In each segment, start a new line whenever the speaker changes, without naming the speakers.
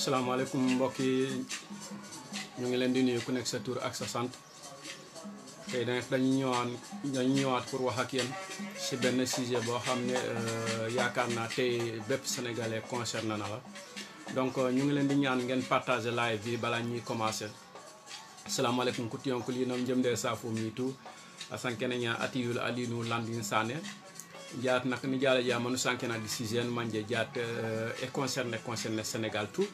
asalaamaaleykum mbokk yi ñu ngi leen di nuyu ku nekk sa tur ak sa sant tey dañu ñëwaat pour wax ak yéen ci benn sujet boo xam ne yaakaar naa tey bépp sénégalais concerné na la donc ñu ngi leen di ñaan ngeen partager live bi balaa ñuy commencer. Assalamualaikum kutiyonkuli nom jemde safo mitu asankene nya atiyul alinu landin sane jaat nak ni jala jamanu sankena décision manje jaat et concerné Sénégal tout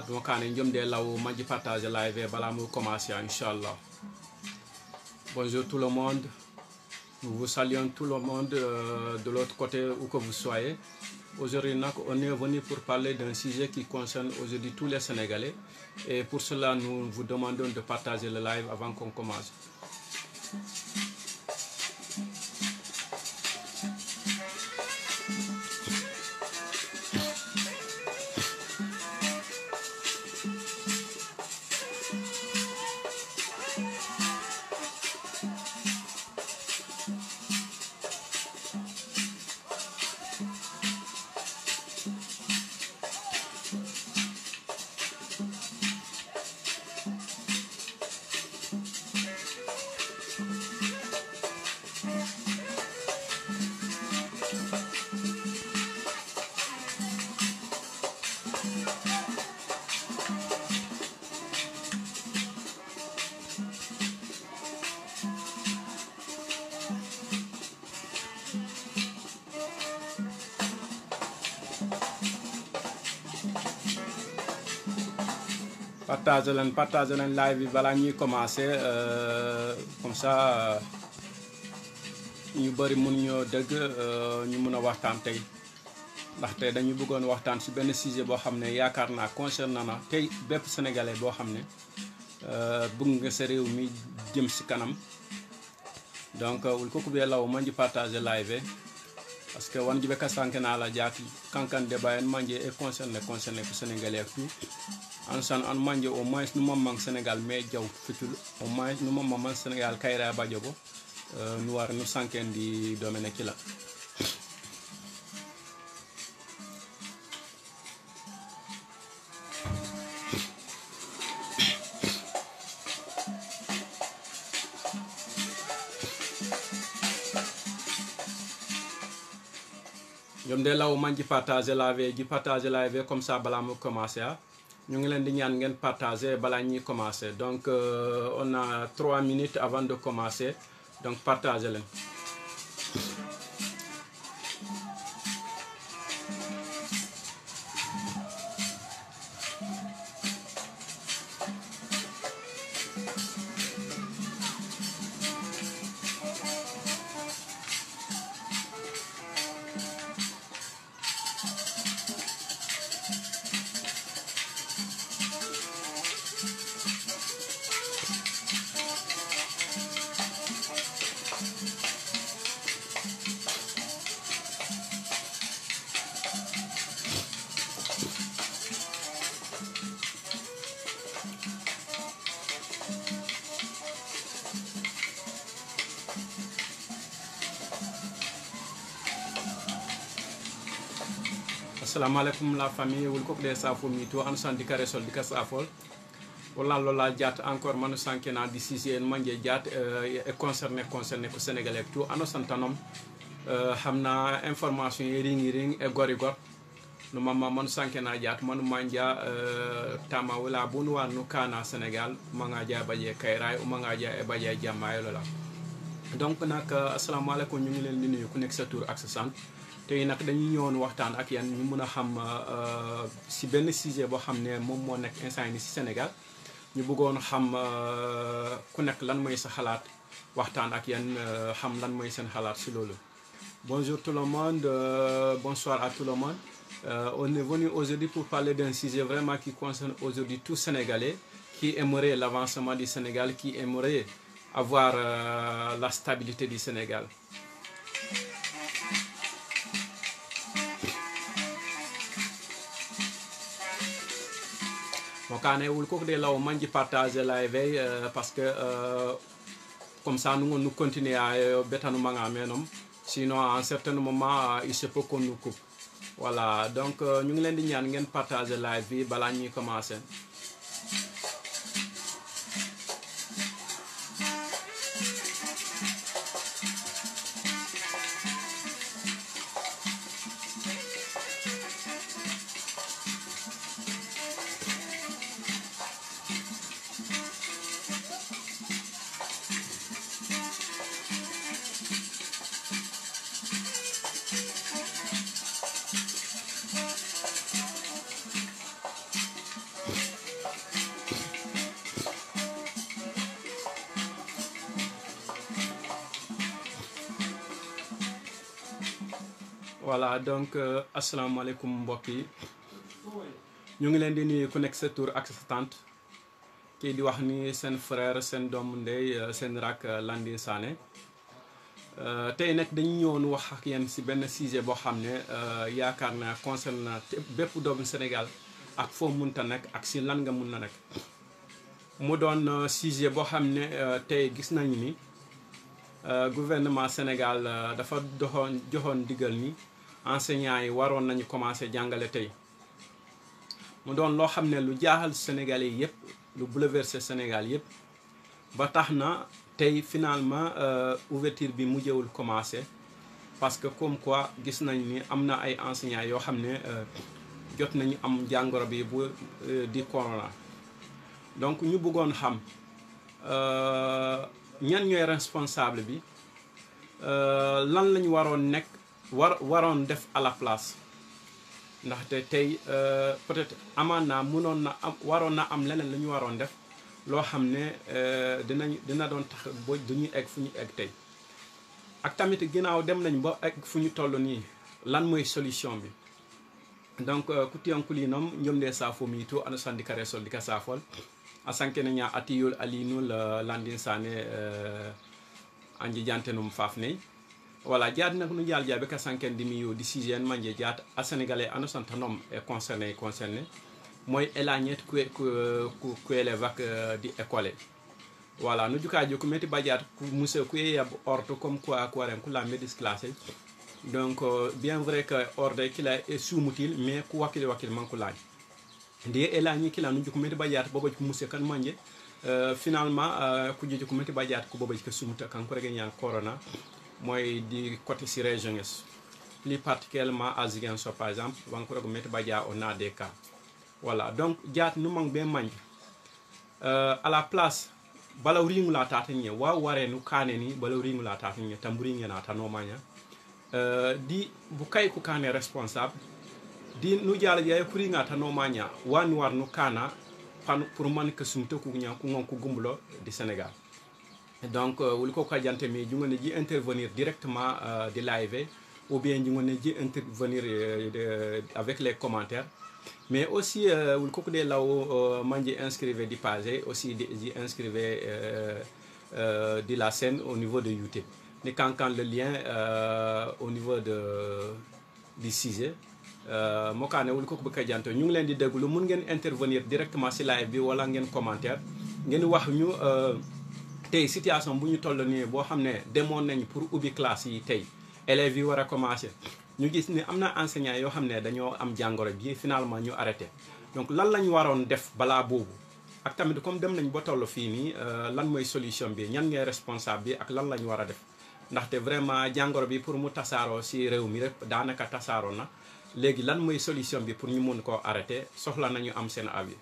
donc kané jemde law manji partager live bala mu commencer inchallah. Bonjour tout le monde, nous vous saluons tout le monde de l'autre côté où que vous soyez. Aujourd'hui, on est venu pour parler d'un sujet qui concerne aujourd'hui tous les Sénégalais. Et pour cela, nous vous demandons de partager le live avant qu'on commence. Partage leen live bi balaa ñuy commencer comme ça ñu bëri mun ñoo dëgg ñu mun a waxtaan tey ndaxte dañu bëggoon waxtaan ci benn sujet boo xam ne yaakaar naa concerne na tey bépp sénégalais boo xam ne bëgg nga sa réew mi jëm ci kanam donc wul ko kubee law manji partage live parce que wan jibe ka sanke na la jaati kankan débat en manje et concerné ko sénégalais ak tout ansan an manje au moins nous mamang Sénégal mais jaw futul au moins nous mamang Sénégal kayra bajobo nous war nous sanken di domaine ki la ñom de law man ji partager live comme ça bala mu commencer ñu ngi leen di ñaan ngeen partager balaa ñuy commencer donc on a 3 minutes avant de commencer donc partager leen. Assalamualaikum la famille wul ko de safo mi to an san di kare sol di ka safol wala lola jat encore manu sankena di sixième manje jat et concerné ko sénégalais tout ano santanom xamna information yi ring e gori gor no mama manu sankena jat manu manja tama wala bunu wanu kana Sénégal manga ja baje kayray o manga ja e baje jamay lola donc nak assalamualaikum ñu ngi leen di nuyu ku nek sa tour ak sa sant tey nag dañuy ñëwoon waxtaan ak yéen ñu mën a xam ci benn sujet boo xam ne moom moo nekk instant yi ci Sénégal ñu bëggoon xam ku nekk lan mooy sa xalaat waxtaan ak yéen xam lan mooy seen xalaat ci loolu. Bonjour tout le monde, bonsoir à tout le monde. On est venu aujourd'hui pour parler d'un sujet vraiment qui concerne aujourd'hui tout Sénégalais qui aimerait l'avancement du Sénégal, qui aimerait avoir la stabilité du Sénégal. Donc on est là manji partager live parce que comme ça nous continuer à betanu manga menom sinon à un certain moment il se peut qu'on nous coupe voilà donc ñu ngi leen di ñaan ngeen partager live bi balaa ñuy commencer. voilà donc asalaamaaleykum mbokk yi ñu ngi leen di nuyu ku nekk sa tur ak sa tante kii di wax ni seen frère seen doomu ndey seen rak Landing Sané tey nag dañu ñëwoon wax ak yéen si benn sujet boo xam ne yaakaar naa concerne na bépp doomu Sénégal ak foo munta nekk ak si lan nga mun na nekk mu doon sujet boo xam ne tey gis nañu ni gouvernement Sénégal dafa joxoon digal ni enseignants yi waroon nañu commencer jàngale tey mu doon loo xam ne lu jaaxal Sénégalais yëpp lu bouleversé Sénégal yëpp ba tax na tey finalement ouverture bi mujjewul commencer parce que comme quoi gis nañ ni am na ay enseignants yoo xam ne jot nañu am jàngoro bi bu di corona donc ñu bëggoon xam ñan ñooy responsable bi lan lañu waroon nekk waroon def à la place ndaxte tey peut-être amaan naa mënoon na am waroon na am leneen la ñu waroon def loo xam ne dina doon tax ba duñu egg fu ñu egg tey ak tamit ginnaaw dem nañ ba egg fu ñu toll nii lan mooy solution bi donc kutiyankulinom ñomde safo mi to ana sandi kare sol dika safol asanke nya atiyul alinul Landing Sané anji jantenum fafne voilà jaad nak nu jaal jaabe ka sanken di miyo di sixième manje jaat a sénégalais ana santanom e concerné moy elagnet ku élève ak di école voilà nu jukaajo ku meti badiat ku monsieur ku yab ordre comme quoi ko ren ku la médis classé donc bien vrai que ordre kila est sous-mutile mais ku wakil man ku laaj ndi elagni kila nu juku meti badiat bobo ku monsieur kan manje finalement ku jiju ku meti badiat ku bobo ke sumuta kan ko rega ñaan corona moy di côté si région est plus particulièrement à Ziguinchor par exemple wan ko rega meti badia on a des cas voilà donc jaat nu mang be manj à la place balaw ringu la tata nye wa ware nu kane ni balaw ringu la tata nye tamburi nye na tano manya di bukai ku kane responsable di nu jala ya kuri nga tano manya wan war nu kana pan pour man ke sumto ku nya ku ngon ku gumbulo di Sénégal donc wul ko ka jante mi jungone ji intervenir directement de live ou bien jungone ji intervenir avec les commentaires mais aussi wul ko de law manje inscrire di page aussi di inscrire de la scène au niveau de YouTube ni quand le lien au niveau du sujet mo kané wul ko bëgg janto ñu ngi leen di déglu mun ngeen intervenir directement ci live bi wala ngeen commentaire ngeen wax ñu tay situation bu ñu toll ni bo xamné demoon nañ pour ubbi classe yi tay élèves yi wara commencer ñu gis ni amna enseignants yo xamné dañoo am jangoro bi finalement ñu arrêté donc lan lañ waroon def bala bobu ak tamit comme dem nañ ba tollu fi ni lan moy solution bi ñan ngay responsable bi ak lan lañ wara def ndaxte vraiment jangoro bi pour mu tassaro ci réew mi rek daanaka tassaro na légui lan moy solution bi pour ñu mën ko arrêté soxla nañu am sen avis.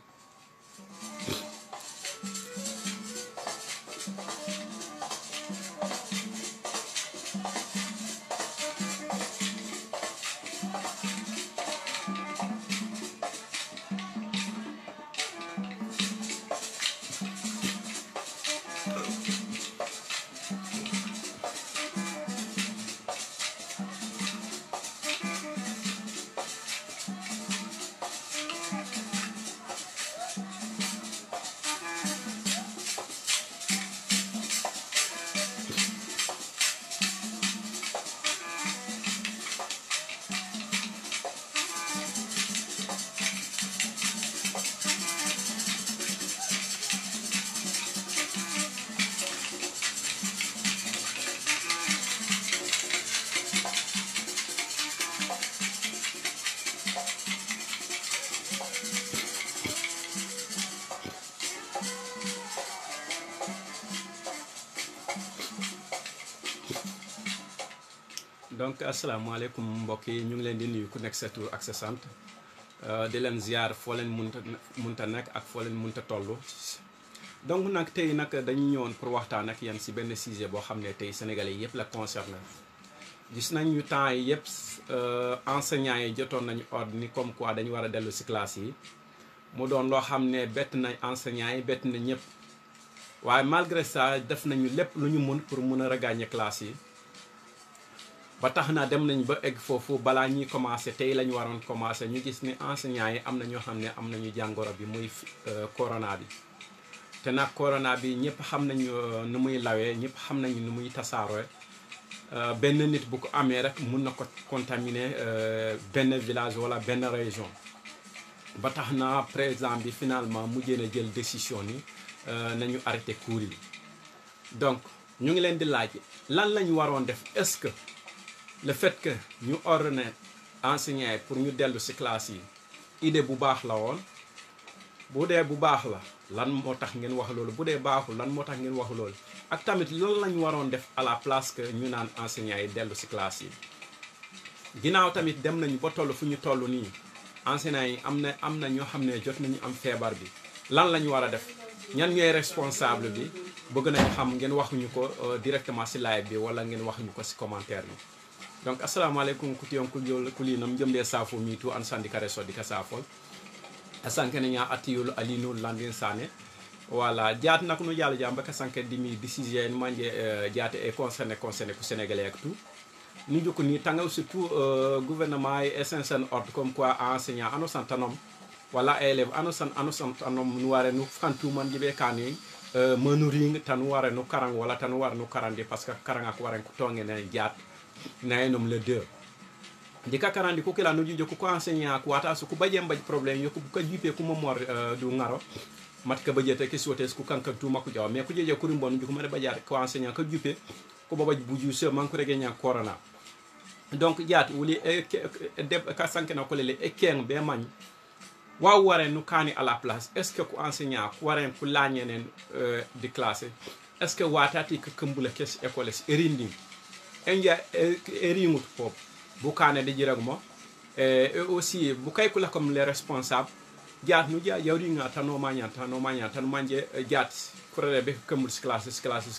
donc asalaamaaleykum mbokk yi ñu ngi leen di nuyu ku nekk sa tur ak sa sant di leen ziar foo leen munta nekk ak foo leen munta toll. donc nag tey nag dañu ñëwoon pour waxtaan ak yéen si benn sujet boo xam ne tey sénégalais yëpp la concerné. gis nañu temps yi yëpp enseignants yi jotoon nañu ordre ni comme quoi dañu war a dellu si classe yi mu doon loo xam ne bett na enseignants yi bett na ñëpp waaye malgré ça def nañu lépp lu ñu mun pour mun a regagner classe yi. ba tax na dem nañ ba egg foofu balaa ñuy commencé tey la ñu waroon commencé ñu gis ni enseignants yi am na ñoo xam ne am nañu jàngoro bi muy corona bi. te nag corona bi ñëpp xam nañu nu muy lawee ñëpp xam nañu nu muy tasaaroo benn nit bu ko amee rek mun na ko contaminer benn village wala benn région. ba tax na président bi finalement mujjee na jël décision ni nañu arrêté cours yi. donc ñu ngi leen di laaj lan la ñu waroon def est-ce que le fait que ñu ordonné enseignants yi pour ñu dellu ci classe yi idée bu baax la woon bu dee bu baax la lan moo tax ngeen wax loolu bu dee baaxul lan moo tax ngeen wax loolu ak tamit lan la ñu waroon def à la place que ñu naan enseignants yi dellu ci classe yi. ginnaaw tamit dem nañu ba toll fu ñu toll nii enseignants yi am na ñoo xam ne jot nañu am feebar bi lan la ñu war a def ñan ñooy responsable bi bëgg nañu xam ngeen waxuñu ko directement ci live bi wala ngeen waxuñu ko ci commentaire bi. donc assalamualaikum kutiyon kulinam jomde safo mi tu an sandi kare so dika safol asanke nya atiyul alinu landin sane wala jaat nak no yalla jamba ka sanke dimi décision manje jaate e concerné ku sénégalais ak tout ni joko ni tangal surtout gouvernement et SNSN ordre comme quoi enseignant ano santanom wala élève ano santanom nu ware nu fantu man jibe kani menuring tan ware nu karang wala tan war nu karande parce que karang ak waren ko tongene jaat nayenom le 2 dika karandi ko kila no jijo ko enseignant ko wata su ko bajem baj problème yo ko ka jipe ko momor du ngaro mat ka bajete ke sotes ko kanka tu mako jaw mais ko jeje ko rimbon ko mare bajat ko enseignant ka jipe ko babaj buju se man ko rege nya corona donc jaat wuli de ka sanke na ko lele e ken be man wa ware nu kani à la place est-ce que ko enseignant ko ware ko lañenen di classe est-ce que watati ka kambula kes école erindi enja eringut pop bukane de jiragmo et aussi bukay kula comme les responsables jaat nu ja yawringa tano manya tan manje jaat kurere be kambul classe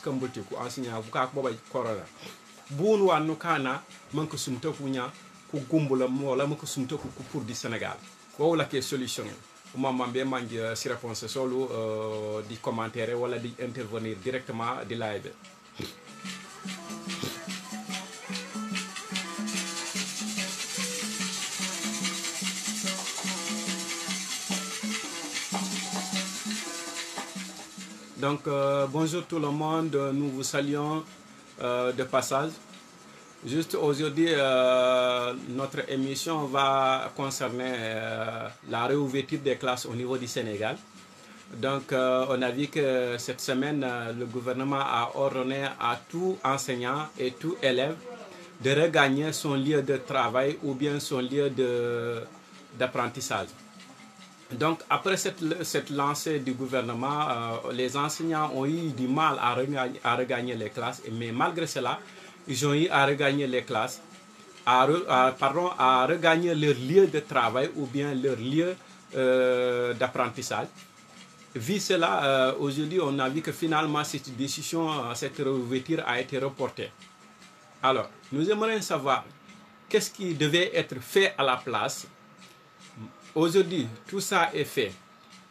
kambulti ku enseignant buka ko babay corona bun wanu kana manko sumta ku nya ku gumbula mola manko sumta ku pour du Sénégal ko la ke solution mama be manje si réponse solo di commentaire wala di intervenir directement di live. Donc bonjour tout le monde, nous vous saluons de passage. Juste aujourd'hui, notre émission va concerner la réouverture des classes au niveau du Sénégal. Donc on a vu que cette semaine, le gouvernement a ordonné à tout enseignant et tout élève de regagner son lieu de travail ou bien son lieu d'apprentissage. Donc, après cette lancée du gouvernement, les enseignants ont eu du mal à regagner les classes, mais malgré cela, ils ont eu à regagner les classes, à regagner leur lieu de travail ou bien leur lieu d'apprentissage. Vu cela, aujourd'hui, on a vu que finalement, cette décision, cette réouverture a été reportée. Alors, nous aimerions savoir qu'est-ce qui devait être fait à la place. Aujourd'hui, tout ça est fait.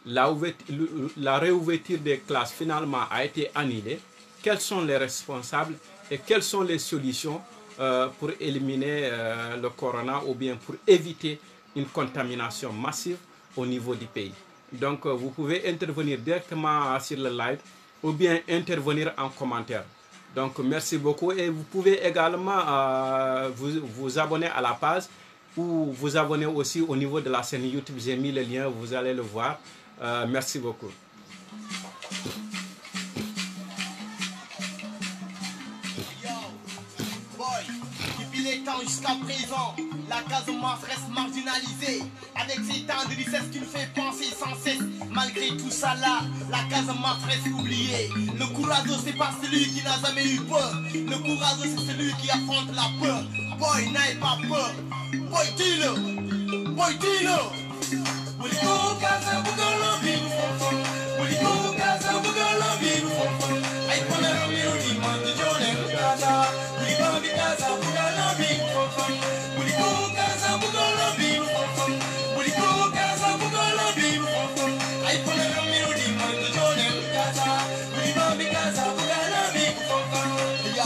La réouverture des classes finalement a été annulée. Quels sont les responsables et quelles sont les solutions pour éliminer le corona ou bien pour éviter une contamination massive au niveau du pays? Donc, vous pouvez intervenir directement sur le live ou bien intervenir en commentaire. Donc, merci beaucoup et vous pouvez également vous abonner à la page ou vous abonner aussi au niveau de la chaîne YouTube. J'ai mis le lien, vous allez le voir. Merci beaucoup.
Depuis les temps jusqu'à présent, la Casamance reste marginalisée. Avec ses temps de richesse qui nous fait penser sans cesse. Malgré tout ça là, la Casamance reste oubliée. Le courageux c'est pas celui qui n'a jamais eu peur. Le courageux c'est celui qui affronte la peur. boy, n'aie pas peur. Boy, dis-le. Boy, dis-le. Will you go, Gaza, we're gonna love you for fun. Will you go, Gaza, we're gonna love you for fun. I wanna love you, man, the Jordan, Gaza. Will you go, Gaza, we're gonna love you for fun. Will you go, Gaza, we're gonna love you for fun. Will you go, Gaza, we're gonna love you for fun. I wanna love you, man, the Jordan, Gaza. Will you go, Gaza, we're gonna love you for fun. Yo,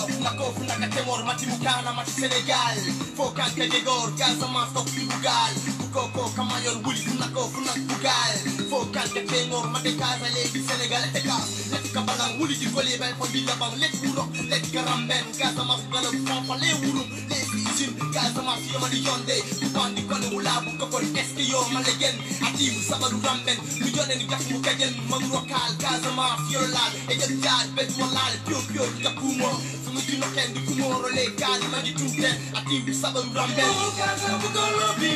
funaka temor, mati mukana, mati Senegal. Fokan kegegor, Gaza, man, stop you, Bugal. Koko kamayon wuli funako funak bugal fokan de temor mate kaza legi Senegal tekas let kabalang wuli di gole bay fo billa bang let wuro let karamben Gaza mas galo fa le wuro le izin Gaza mas yoma di yonde bandi kono wula bu ko kon eske yo malegen atim sabaru ramben mi jone ni gafu kajen magro kal Gaza mas yorlal e jëm jaat bet molal pio pio kapumo sumu dino kendi kumoro le kal magi tunte atim sabaru ramben Gaza bu golo bi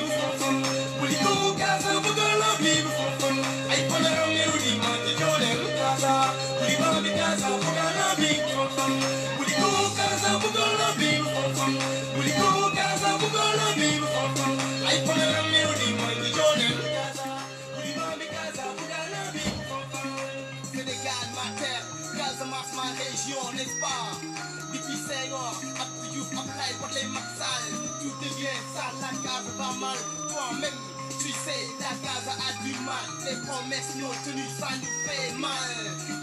will you go, Gaza, we're gonna love you for fun. I wanna run you, the man, the Jordan, Gaza. Will you go, Gaza, we're gonna love you for fun. Will you go, Gaza, we're gonna love you for fun. Will you go, Gaza, we're gonna love you for fun. I wanna run you, the man, the Jordan, Gaza. Will you go, Gaza, we're gonna love you for fun. Sénégal, ma terre, Gaza, ma région, n'est-ce pas? Depuis 5 ans, up to you, apply pour les maxales. Tout devient sale, la Gaza va mal. Toi-même, tu sais, la Gaza a du mal. Les promesses non tenues, ça nous fait mal.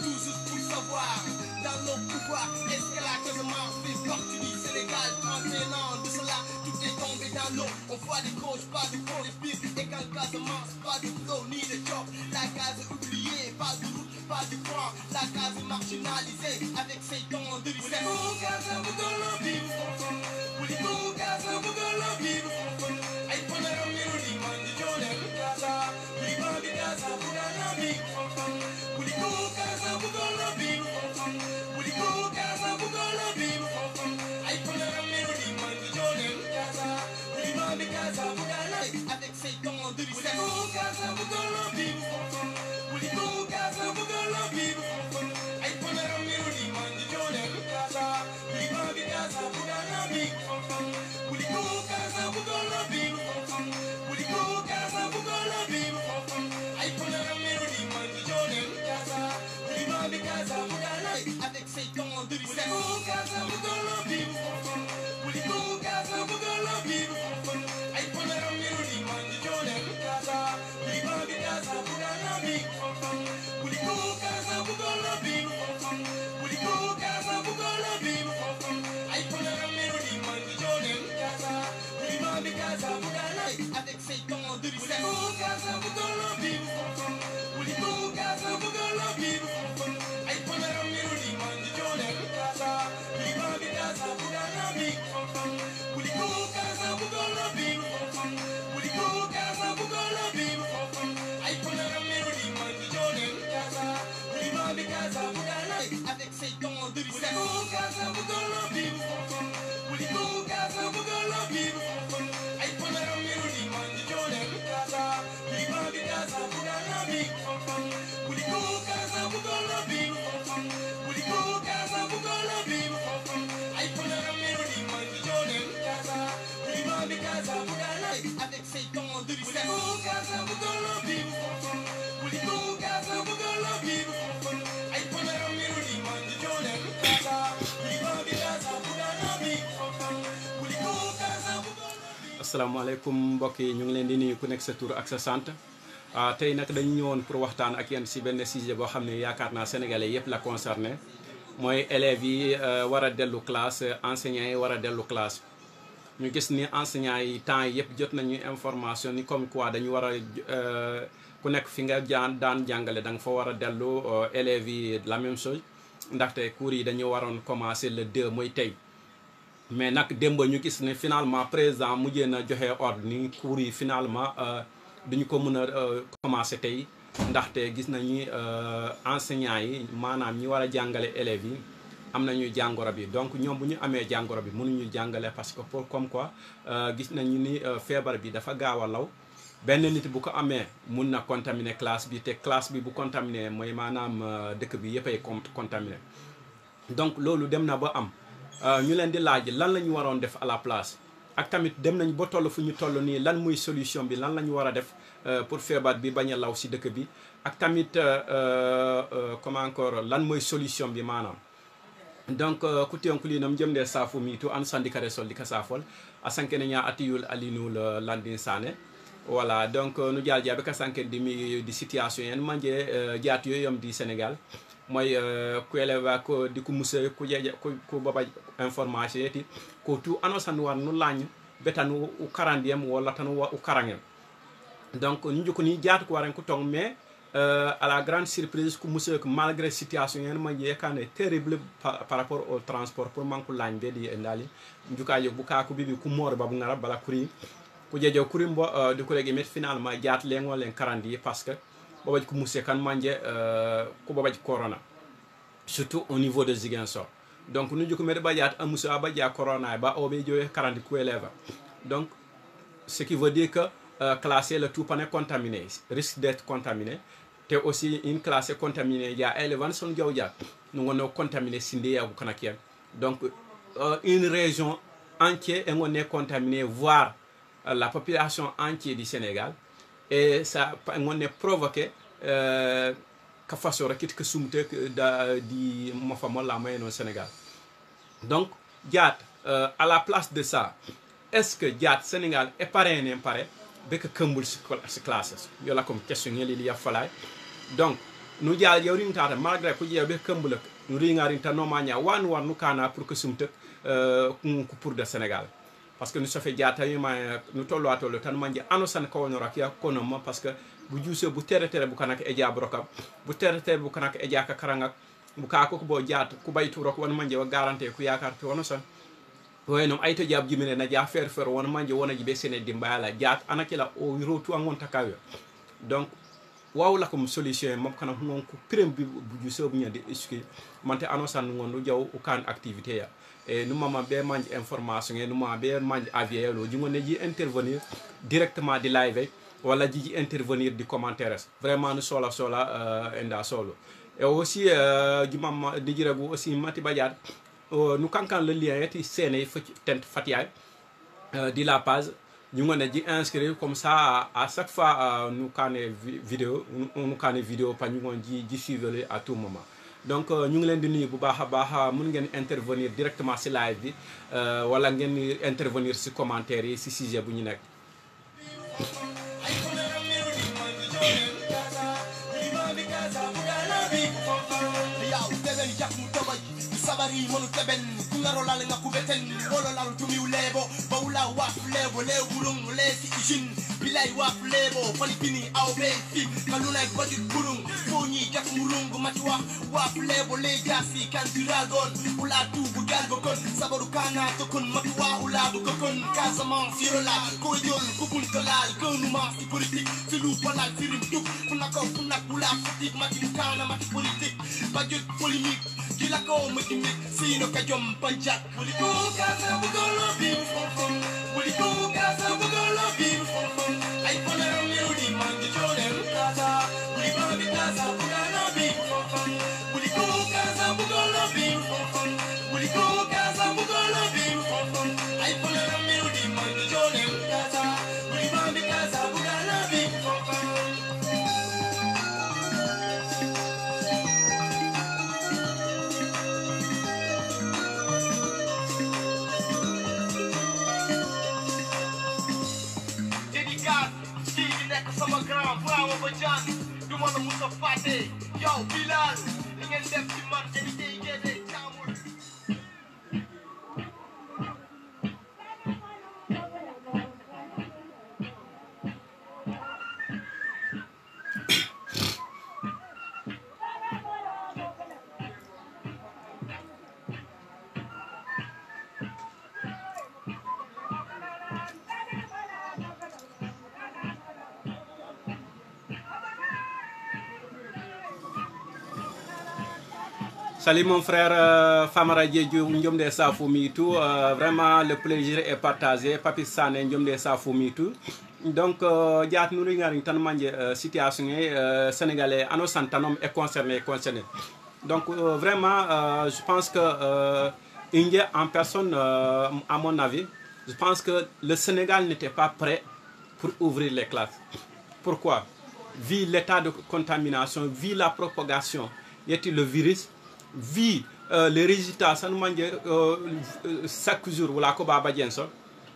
Tout juste pour savoir, dans nos pouvoirs, est-ce que la Casamance fait partie du Sénégal? 31 ans de cela, tout est tombé dans l'eau. On voit des gauches, pas de gros respire. Et quand Casamance, pas de flow ni de job. La Gaza oubliée, pas de route, pas de croix. La Gaza marginalisée, avec ses dons de lycée. Will you go, Gaza, we're gonna love you for fun. Will you go, Gaza, we're gonna love you for fun. I wanna run you, the man, the Jordan, Gaza. Will you go, Gaza, we're gonna love you for fun. Will you go, Gaza, we're gonna love you for fun. Will you go, Gaza, we're gonna love you for fun. I wanna run you, the man, the Jordan, Gaza. Will you go, Gaza, we're gonna love you avec ses dons de lycée. Will you go, Gaza, we're gonna love you for fun. Will you go, Gaza, we're gonna love you for fun. I wanna run you, the man, the Jordan, Gaza. Will you go, Gaza, we're gonna love you for fun. Will you go, Gaza, we're gonna love you for fun. Will you go, Gaza, we're gonna love you for fun. I wanna run you, the man, the Jordan, Gaza. Will you go, Gaza, we're gonna love you avec ses dons de lycée. Will you go, Gaza, we're gonna love you for fun. Will you go, Gaza, we're gonna love you for fun. I wanna run you, the man, the Jordan, Gaza. Will you go, Gaza, we're gonna love you for fun. Will you go, Gaza, we're gonna love you for fun. Will you go, Gaza, we're gonna love you for fun. I wanna run you, the man, the Jordan, Gaza. Will you go, Gaza, we're gonna love you avec ses dons de lycée. Will you go, Gaza, we're gonna love you for fun. Will you go, Gaza, we're gonna love you for fun. I wanna run you, the man, the Jordan, Gaza. Will you go, Gaza, we're gonna love you for fun. Will you go, Gaza, we're gonna love you for fun. Will you go, Gaza, we're gonna love you for fun. I wanna run you, the man, the Jordan, Gaza. Will you go, Gaza, we're gonna love you avec ses dons de lycée. Will you go, Gaza, we're gonna love you for fun. Will you go, Gaza, we're gonna love you for fun. I wanna run you, the man, the Jordan, Gaza. Will you go, Gaza, we're gonna love you for fun. Will you go, Gaza, we're gonna love you for fun. Will you go, Gaza, we're gonna love you for fun. I wanna run you, the man, the Jordan, Gaza. Will you go, Gaza, we're gonna love you avec ses dons de lycée. Will you go, Gaza, we're gonna love you for fun. Will you go, Gaza, we're gonna love you for fun. I wanna run you, the man, the Jordan, Gaza. Will you go, Gaza, we're gonna love you for fun. Will you go, Gaza, we're gonna love you.
asalaamaaleykum mbokk yi ñu ngi leen di nuyu ku nekk sa tur ak sa sant tey nag dañu ñëwoon pour waxtaan ak yéen si benn sujet boo xam ne yaakaar naa sénégalais yëpp la concerné mooy élèves yi war a dellu classe enseignants yi war a dellu classe. ñu gis ni enseignants yi temps yi yëpp jot nañu information ni comme quoi dañu war a ku nekk fi nga daan jàngale da nga fa war a dellu élèves yi la même chose ndaxte cours yi dañu waroon commencer le 2 mooy tey. mais nag démb ñu gis ne finalement président mujjee na joxe ordre ni cours yi finalement duñu ko mën a commencer tey ndaxte gis nañu enseignants yi maanaam ñi war a jàngale élèves yi am nañu jàngoro bi donc ñoom bu ñu amee jàngoro bi mënuñu jàngale parce que pour comme quoi gis nañu ni feebar bi dafa gaaw a law benn nit bu ko amee mun na contaminer classe bi te classe bi bu contaminé mooy maanaam dëkk bi yëpp ay contaminé donc loolu dem na ba am ñu leen di laaj lan la ñu waroon def à la place ak tamit dem nañ ba toll fu ñu toll nii lan muy solution bi lan la ñu war a def pour feebar bi bañ a law si dëkk bi ak tamit comment encore lan mooy solution bi maanaam. Donc kutiyonkuli jëm de safu mitu an sandikare sol dika safol asankene nya atiyul alinul landin sane voilà donc nu jaal jabe ka sanken di situation en manje jaat yoyam di Sénégal moy ko eleva ko di ko musse ko jeje ko baba information yeti ko tu anosan war nu lañ betanu u karandiem wala tanu u karangem donc ñu ko ni jaat ko waren ko tong mais à la grande surprise que monsieur que malgré situation yen ma yekane terrible par rapport au transport pour manku lañ be di ndali njuka yo buka ko bibi ku mor babu ngara bala kuri ku jejo kuri mbo de ko legi met finalement jaat len wala karandi parce que bobaj ko monsieur kan manje ko bobaj corona surtout au niveau de Ziguinchor donc nu juko met ba jaat am monsieur abaja corona ba obe joye karandi ku élève donc ce qui veut dire que classer le tout pas contaminé risque d'être contaminé te aussi une classe contaminée il y a élevant son jawja nous on contaminé sinde ya kanakia donc une région entière et on est contaminé voire la population entière du Sénégal et ça on est provoqué ka façon rakit que sumte di mo fa mo la moyenne au Sénégal donc diat à la place de ça est-ce que diat Sénégal est parrainé paré beka kambul ci classes yo la comme question yeli ya falay donc nu jaal yow ring tata malgré ko jeew be kambul nu ringa ring ta no manya wan nu kana pour que sumte pour de Sénégal parce que nous ça fait jaata yi ma nu tollo atolo tan manje anosan ko wonora ya kono mo parce que bu juuse bu tere bu kanaka e jaa brokam bu tere bu kanaka e jaaka karanga bu ka ko bo jaat ku baytu rok won manje wa garantie ku yaakar to wonosan wayno ayto jab jimine na ja fer won manje wona jibe sene dimbala jaat anakila o rotu angon takawe donc wawla comme solution mom kana ngon ko prem bi bu juuse bu nyande expliquer mante anosan ngon jaw o kan activité ya et nous mama be manje information et nous mama be manje avier lo ji ngone ji intervenir directement di live wala ji intervenir di commentaires vraiment nous sola enda solo et aussi ji mama di jirabu aussi mati badiat nous kankan le lien est séné tent fatia di la page ñu ngone ji inscrire comme ça à chaque fois nous cané vidéo nous cané vidéo pa ñu ngon ji suivre à tout moment donc ñu ngi leen di nuyu bu baaxa baax mën ngeen intervenir directement ci live bi wala ngeen intervenir ci commentaire yi ci sujet bu ñu nekk
sabari monu teben kungaro lal nga kubeten wolo lal tumi ulebo bawla wa lebo le burung le si jin bilay wa lebo palipini aw be fi kaluna badi burung foni jak murung mati wa lebo le jasi kan dragon ula tu bugal bokon sabaru kana to kon mati wa ula bokon kazaman firola ko yol kubul tolal ko numa ci politique ci lu balal firim tuk funako funakula fatik mati kana mati politique budget polémique kila ko mati sino ka jom panjak wuli ko kaza bugolo bim fon wuli ko kaza bugolo bim fon ay pona miru di manje jole kaza wuli ko bi kaza bugolo bim fon wuli ko kaza bugolo bim fon wuli ko kaza bugolo bim fon ay pona miru di manje jole kaza wuli ko bi kaza bugolo bim fon sama grand bravo bajan du ma la musa faté yow Bilal li ngeen def ci man edité gene tamul
Salut mon frère Famara Diédhiou Ndiomde Safumitu, vraiment le plaisir est partagé. Papi Sané Ndiomde Safumitu. Donc, diat nous regardons tan manje situation sénégalais ano santanom est concerné. Donc vraiment je pense que India en personne à mon avis je pense que le Sénégal n'était pas prêt pour ouvrir les classes. Pourquoi? Vu l'état de contamination, vu la propagation, le virus, vu les résultats, ça nous manque chaque jour,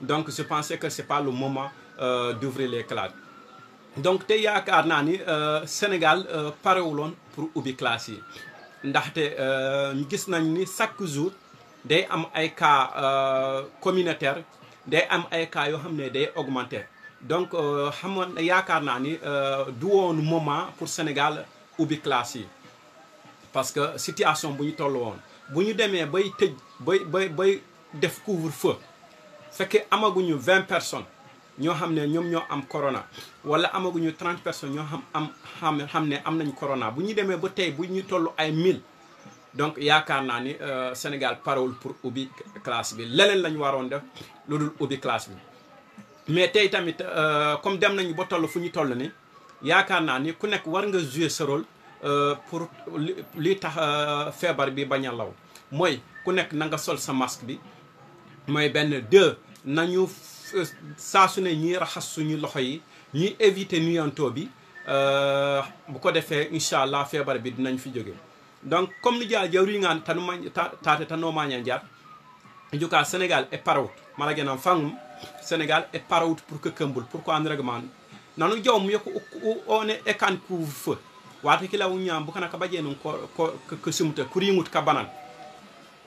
donc je pensais que ce n'est pas le moment d'ouvrir les classes. Donc te yaakaar naa ni Sénégal parewuloon pour ubbi classe yi ndaxte gis nañ ni chaque jour day am ay cas communautaire day am ay cas yoo xam ne day augmenter donc xamoon yaakaar naa ni du woon moment pour Sénégal ubbi classe yi parce que situation bu ñu toll woon bu ñu demee bay tëj bay def couvre-feu fekkee amaguñu 20 personnes ñoo xam ne ñoom ñoo am corona wala amaguñu 30 personnes ñoo xam ne am nañu corona bu ñu demee ba tey bu ñu toll ay 1000 donc yaakaar naa ni Sénégal parewul pour ubbi classe bi leneen lañu waroon def lu dul ubbi classe bi mais tey tamit comme dem nañu ba toll fu ñu toll ni yaakaar naa ni ku nekk war nga jouer ce rôle pour li tax feebar bi bañ a law mooy ku nekk na nga sol sa masque bi mooy benn 2 nañu saa su ne ñuy raxas suñu loxo yi ñuy éviter nuyanto bi bu ko defee incha allah feebar bi dinañ fi jóge donc comme ni jaa jawri ngaan taate tanoomaña jaat juka Sénégal est parawut mala genam fangum Sénégal est parawut pour que këmbul pourquoi en règlement nanu jaw mu yoko one ekan couvre-feu waata ki law ñaam bu kana ka bajee nun ko sumta kuringut ka banan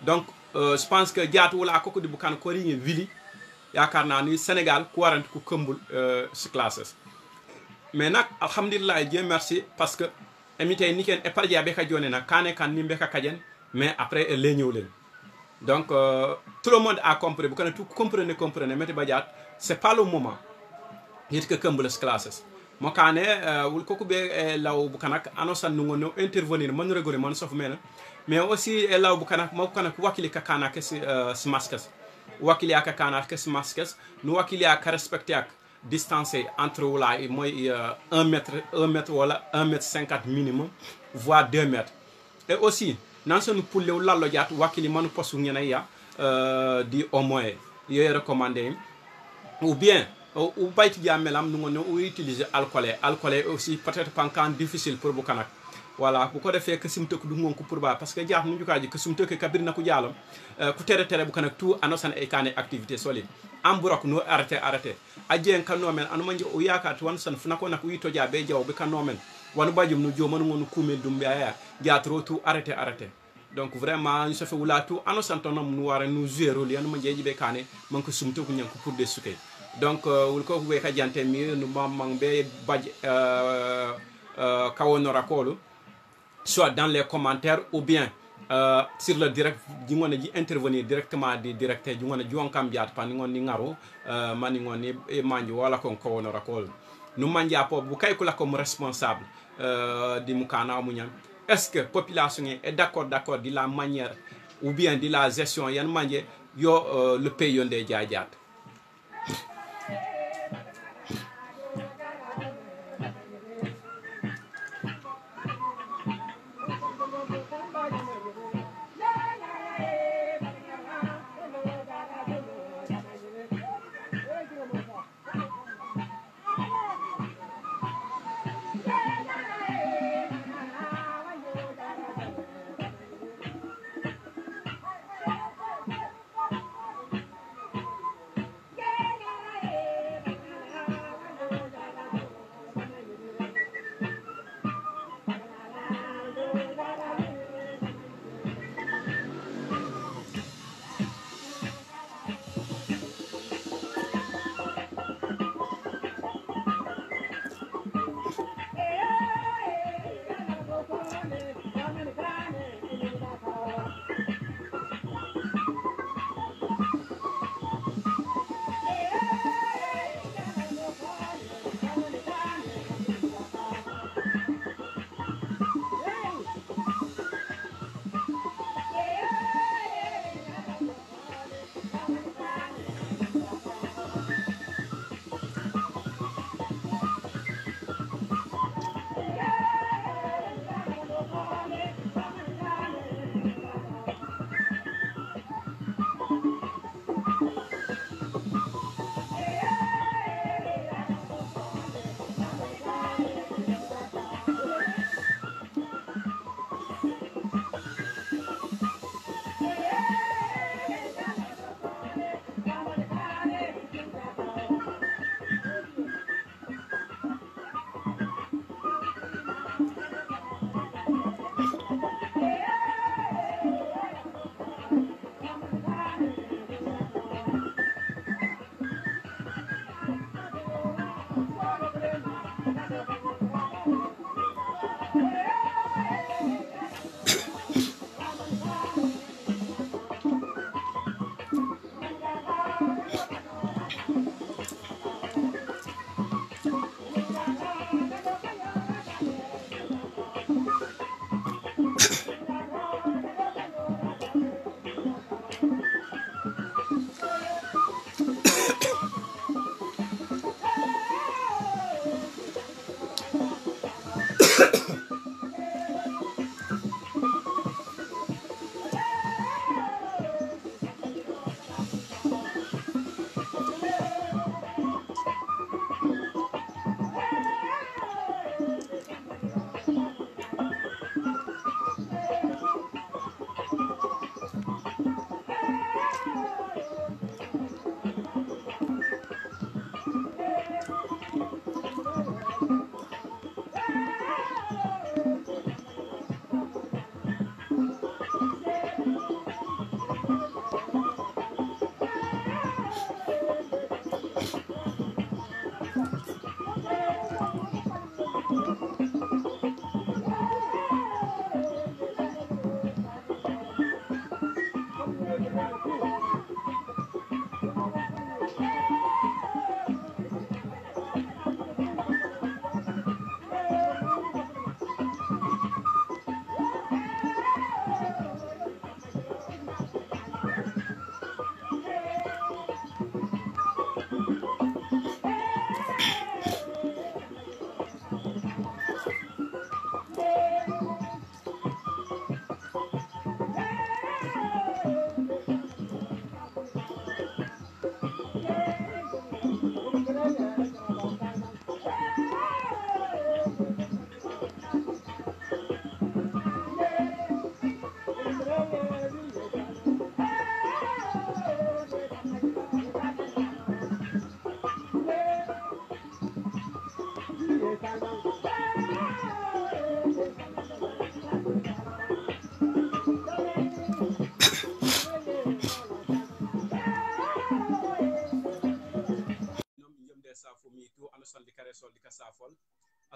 donc je pense que jaatu wala ko di bu kan ko riñe wili yaakaar naa ni Sénégal ku warante ku këmbul si classes mais nag alhamdulillah Dieu merci parce que emite ni ken épargne be ka jone na kané kan ni be ka kajen mais après les ñew leen donc tout le monde a compris bu kana tout comprenez metti ba jaat c'est pas le moment yit que këmbul si classes mo kané wul ko be law bu kanak anosan nu ngono intervenir man regore man sof mena mais aussi law bu kanak mo kanak wakili ka kana ke si masques wakili aka kana ke si masques nu wakili aka respecter ak distancé entre wala mooy 1 mètre wala 1 mètre 50 minimum voire 2 mètres et aussi nan sonu pullew lallo jaat wakili manu posu ngena ya di au moins yoy recommandé ou bien ou bayti diamelam nu ngono ou utiliser alcool aussi peut-être pankan difficile pour bu kanak voilà bu ko defee que simte ko du ngon ko pour ba parce que jaat nu jukaaji que simte ko kabir na ko jaalam ku tere bu kanak tout anosan e kané activité solide am burok no arrêté ajien kanomen anu manje o yakati wan san funa ko nak wi to jaabe jaw be kanomen wanu bajum no jomanu ngonu kumel dum ya jaatro tout arrêté donc vraiment ñu sofe wula tout anu santonam nu wara nu zéro li anu manje jibe kané man ko sumte ko ñanko pour des sukay donc wul ko be ka jante mi nu mamang be baj kawonora kolu soit dans les commentaires ou bien sur le direct di ngone ji intervenir directement di directeur di ngone juon kam biat pan ngoni ngaro mani ngoni e manji wala kon ko wona rakol nu manja po bu kay kula comme responsable di mukana mu ñam est-ce que population est d'accord de la manière ou bien de la gestion yan manje yo le pays yonde jaajaat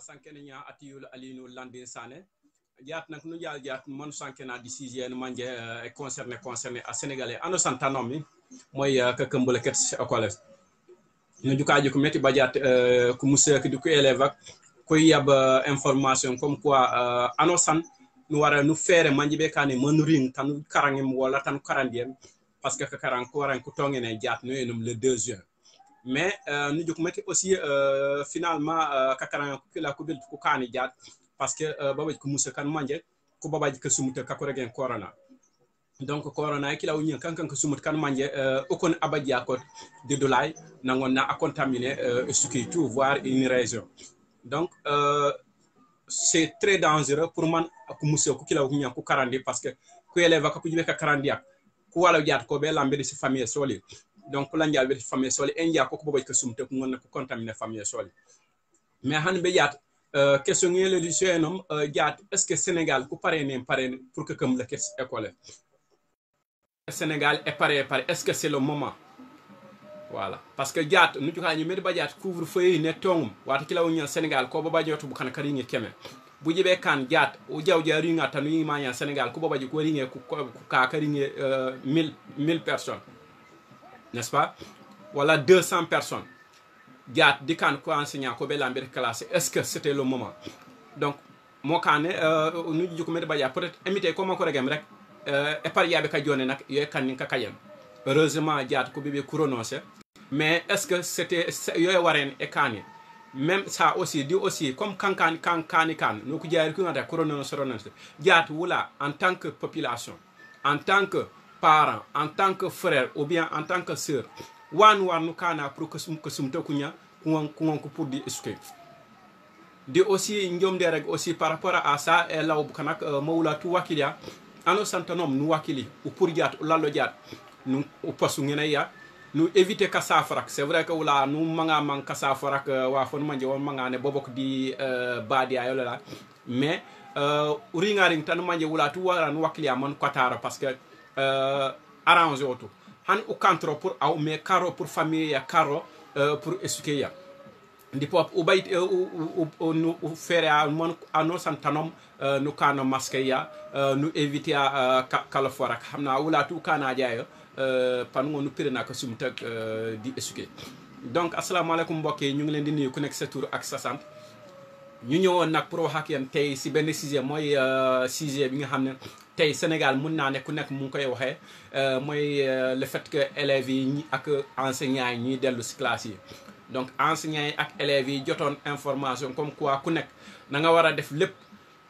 sankene nya atiyul alinu landin sane jaat nak nu jaal jaat man sankena di 6e manje concerné à sénégalais ano santanomi moy ka kembele ket école ñu jukaaji ko metti ba jaat ku monsieur ki di ko élève ak koy yab information comme quoi ano san nu wara nu fere manje be kané mon ring tan karangem wala tan karandiem parce que karang ko waran ko tongene jaat no enum le 2 juin mais nu juk metti aussi finalement kakarang ko la ko bil ko kani jaat parce que babaj ko musa kan manje ko babaj ke sumute ka ko regen corona donc corona ki law ñen kankan ko sumut kan manje okon abadja ko de dolay nangon na contaminer stuki tout voir une région donc c'est très dangereux pour man ko musa ko kilaw ñan ko karandi parce que ko élève ko jibe ka karandi ak ko wala jaat ko be lambe ci famille soli donc la ndial be famille soli endia ko babaj ke sumute ko ngon ko contaminer famille soli mais han be jaat question ngeen di jeunum jaat est-ce que Sénégal ku paré pour que comme la caisse école Sénégal est paré est-ce que c'est le moment voilà parce que jaat nu juka ñu medi ba jaat couvre feu ne tongum waata ki law ñu Sénégal ko baba jotu bu kan kari ngi keme bu jibe kan jaat o jaw jaaru nga tanu yi ma Sénégal ko baba ji ko ringe ku ka kari ngi 1000 personnes n'est-ce pas voilà 200 personnes jaat di kan ko enseignant ko be lamber classe est-ce que c'était le moment donc mo kané nu juko medi ba jaat peut-être imité ko mako regem rek et par yabe ka jone nak yoy kan ka kayem heureusement jaat ko bébé couronocé mais est-ce que c'était yoy waren e kani même ça aussi dit aussi comme kankani kan no ko jaari ko ngata couronocé jaat wula en tant que population en tant que parent en tant que frère ou bien en tant que sœur wan nu kana pour que sumta kunya ko pour di escape di aussi njom de rek aussi par rapport à ça et law kanak mawla tu wakilia ano santanom nu wakili ou pour jaat lallo jaat nu posu ngene ya nu éviter ka safarak c'est vrai que wala nu manga man ka safarak wa fon manje won manga ne bobok di badi ayo la mais ringaring tan manje wala tu wala nu wakili man kotara parce que arrange auto han o kantro pour aw mais caro pour famille ya caro pour essuyer ya ndi pop o bayt o fere a mon ano santanom nu kano masque ya nu éviter kala forak xamna wala tu kana jaayo pan ngonu pirena ko sum tak di essuyer donc assalamu alaykum mbokk yi ñu ngi leen di nuyu ku nek sa tour ak sa sant ñu ñëwoon nak pour wax ak yeen tay ci ben sujet moy sujet bi nga xamne tay Sénégal mën na ne ku nek mu ngi koy waxe moy le fait que élèves yi ak enseignants yi ñi delu ci classe yi donc enseignants yi ak élèves yi jotoon information comme quoi ku nek na nga wara def lépp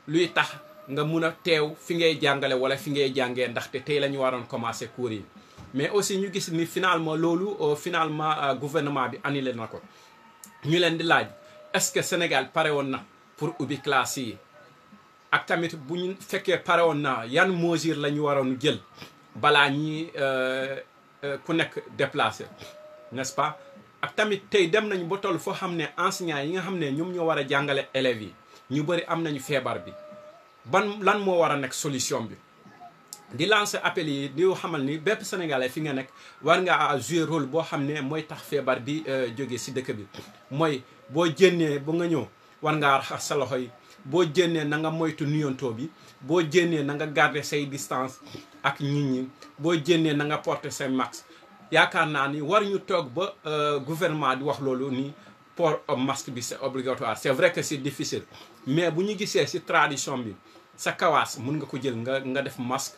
luy tax nga mëna teew fi ngay jàngale wala fi ngay jàngé ndax té tay lañu waron commencer cours yi mais aussi ñu gis ni finalement lolu finalement gouvernement bi annulé nako ñu leen di laaj est-ce que Sénégal paré won na pour ubbi classe yi ak tamit bu ñu fekkee pare woon na yan mesures la ñu waroon jël balaa ñi ku nekk déplacé n'est-ce pas ak tamit tey dem nañu ba toll foo xam ne enseignants yi nga xam ne ñoom ñoo war a jàngale élèves yi ñu bëri am nañu feebar bi lan moo war a nekk solution bi di lancer appel yi di xamal ni bépp sénégalais fi nga nekk war nga jouer rôle boo xam ne mooy tax feebar bi jóge ci dëkk bi mooy boo jénnee ba nga ñëw war ngaa raxas sa loxo yi boo jénnee na nga moytu nuyonto bi boo jénnee na nga garder say distance ak nit ñi boo jénnee na nga porter say masque yaakaar naa ni war ñu toog ba gouvernement di wax loolu ni port masque bi c'est obligatoire c'est vrai que c'est difficile mais bu ñu gisee ci tradition bi sa kawaas mun nga ko jël nga def masque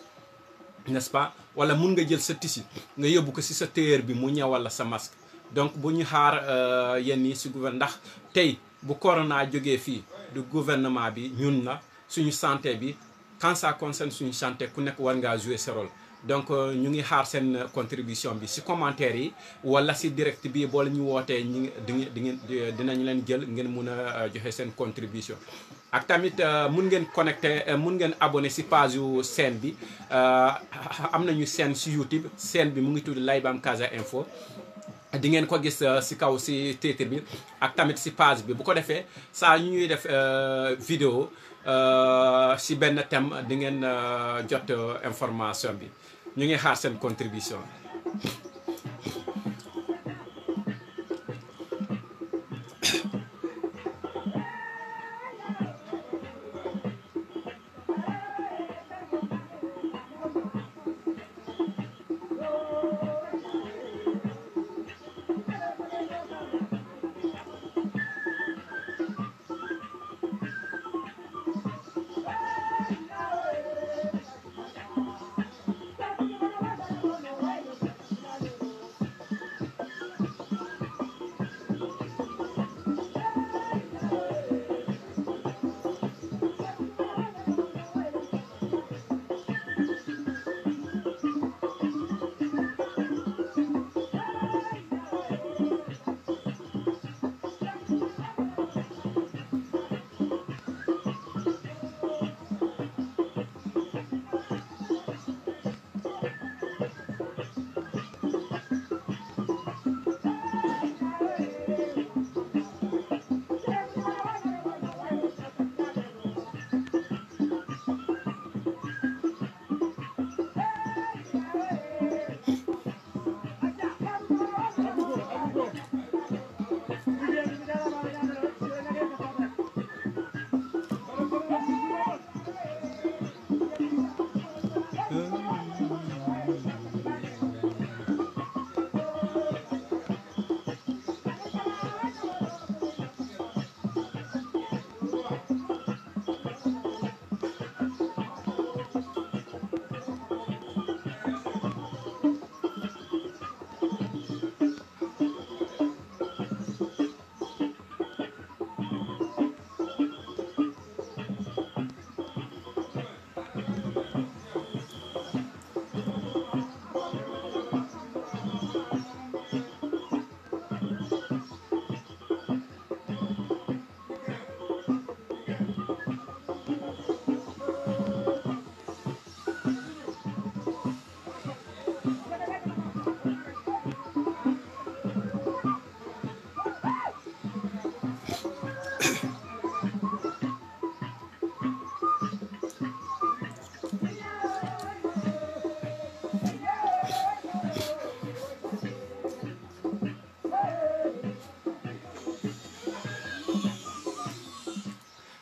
n'est-ce pas wala mun nga jël sa tissu nga yóbbu ko ci sa tailleur bi mu ñëwal la sa masque donc bu ñu xaar yenn yi ci gouvernement ndax tey bu corona jógee fii du gouvernement bi ñun la suñu santé bi quand ça concerne suñu santé ku nekk war ngaa jouer ce rôle donc ñu ngi xaar seen contribution bi ci commentaire yi wala ci direct bi boo la ñu wootee ñi dinañ leen jël ngeen mun a joxe seen contribution ak tamit mun ngeen connecté mun ngeen abonné ci page yu chaîne bi am nañu chaîne ci YouTube chaîne bi mu ngi tudd Laybam Casa Info di ngeen ko gis ci kaw ci titre bi ak tamit ci page bi bu ko defee saa ñu ñuy def vidéo ci benn thème di ngeen jot information bi ñu ngi xaar seen contribution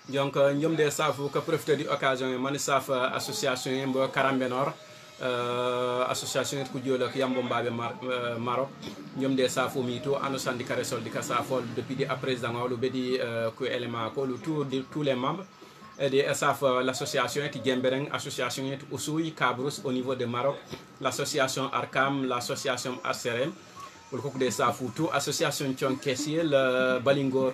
donc jomde safu ko profiter di occasion mani saf association mbo Karambenor association ko jolo ko yambo mbabe Maroc jomde safu mi to ando syndicat resol di ka safol depuis di président walo bedi ko élément ko tous les membres de SAF, l'association est Djembereng, l'association est Ousoui, Kabrous au niveau de Maroc, l'association Arkam, l'association ACRM, le coq de Safoutou, l'association Tchonkessi, le Balingor,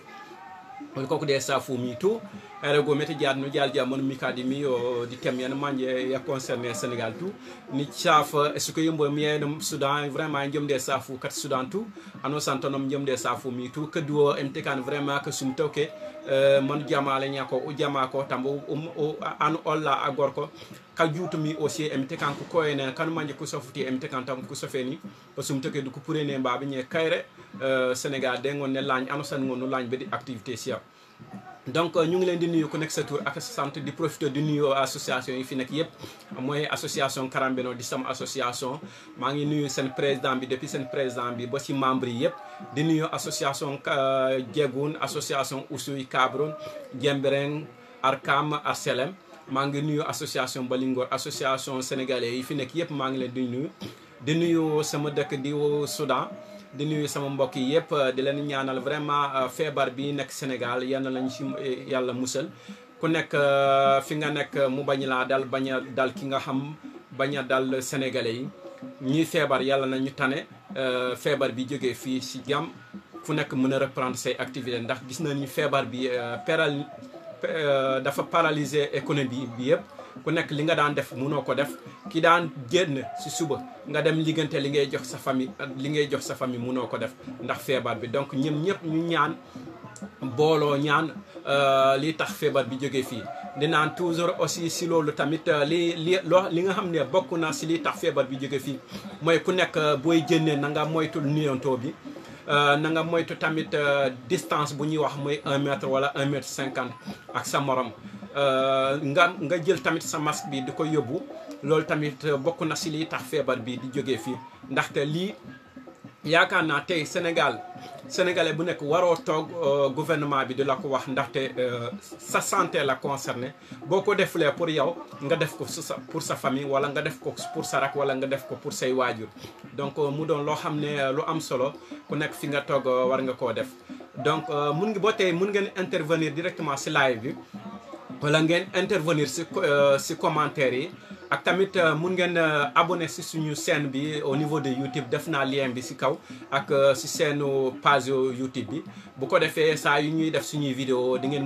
le coq de Safou Mitou, et le gomet diad nous dial diamon mikadimi di Kemian manje ya concerné Sénégal tout, ni chaf ce que yumbo mien Soudan vraiment diom de Safou kat Soudan tout, ano santonom diom de Safou Mitou, que duo MTK vraiment que sumtoke man jamale nyako o jama ko tambo an olla agorko ka jutumi aussi MT kan ko koyene kan manje ko sofuti MT kan tam ko sofeni ko sumte ke du ko purene mbabe nye kayre Sénégal de ngon ne lañ anu san ngonu lañ be di activité sia donc ñu ngi leen di nuyu ku nekk sa tour ak sa sant di profiter di nuyu association yi fi nekk yépp mooy association Karambenor di sama association maa ngi nuyu seen président bi depuis seen président bi ba ci membre yi yépp di nuyu association Djegoun association Ousoui Kabroun Djembereng Arkam Arselem maa ngi nuyu association Balingor association sénégalais yi fi nekk yépp maa ngi leen di nuyu sama dëkk di Soudan di nuyu sama mbokk yi yépp di leen ñaanal vraiment feebar bi nekk Sénégal yal na lañ ci yàlla musal ku nekk fi nga nekk mu bañ laa dal bañ a dal ki nga xam bañ a dal sénégalais yi ñuy feebar yàlla na ñu tane feebar bi jógee fii ci jàmm fu nekk mën a reprendre say activités ndax gis nañu feebar bi dafa paralyser économie bi yépp ku nekk li nga daan def mënoo ko def ki daan génn ci suba nga dem liggante li ngay jox sa famille mënoo ko def ndax feebar bi donc ñëm ñëpp ñu ñaan booloo ñaan li tax feebar bi jógee fii di naan toujours aussi si loolu tamit li nga xam ne bokk na si li tax feebar bi jógee fii mooy ku nekk booy jënnee na nga moytul nuyantoo bi na nga moytu tamit distance bu ñuy wax mooy 1 mètre wala 1 mètre 50 ak sa morom nga jël tamit sa masque bi di ko yóbbu loolu tamit bokk na si lii tax feebar bi di jógee fii ndaxte lii yaakaar naa tey sénégalais bu nekk waroo toog gouvernement bi di la ko wax ndaxte sa santé la concerné boo ko defulee pour yow nga def ko pour sa famille wala nga def ko pour sa rak wala nga def ko pour say waajur donc mu doon loo xam ne lu am solo ku nekk fi nga toog war nga koo def donc mun ngeen intervenir directement si live bi wala ngeen intervenir si commentaire yi ak tamit mun ngeen abonné si suñu chaîne bi au niveau de YouTube def naa lien bi si kaw ak si seenu page YouTube bi bu ko defee saa yu ñuy def suñuy vidéo di ngeen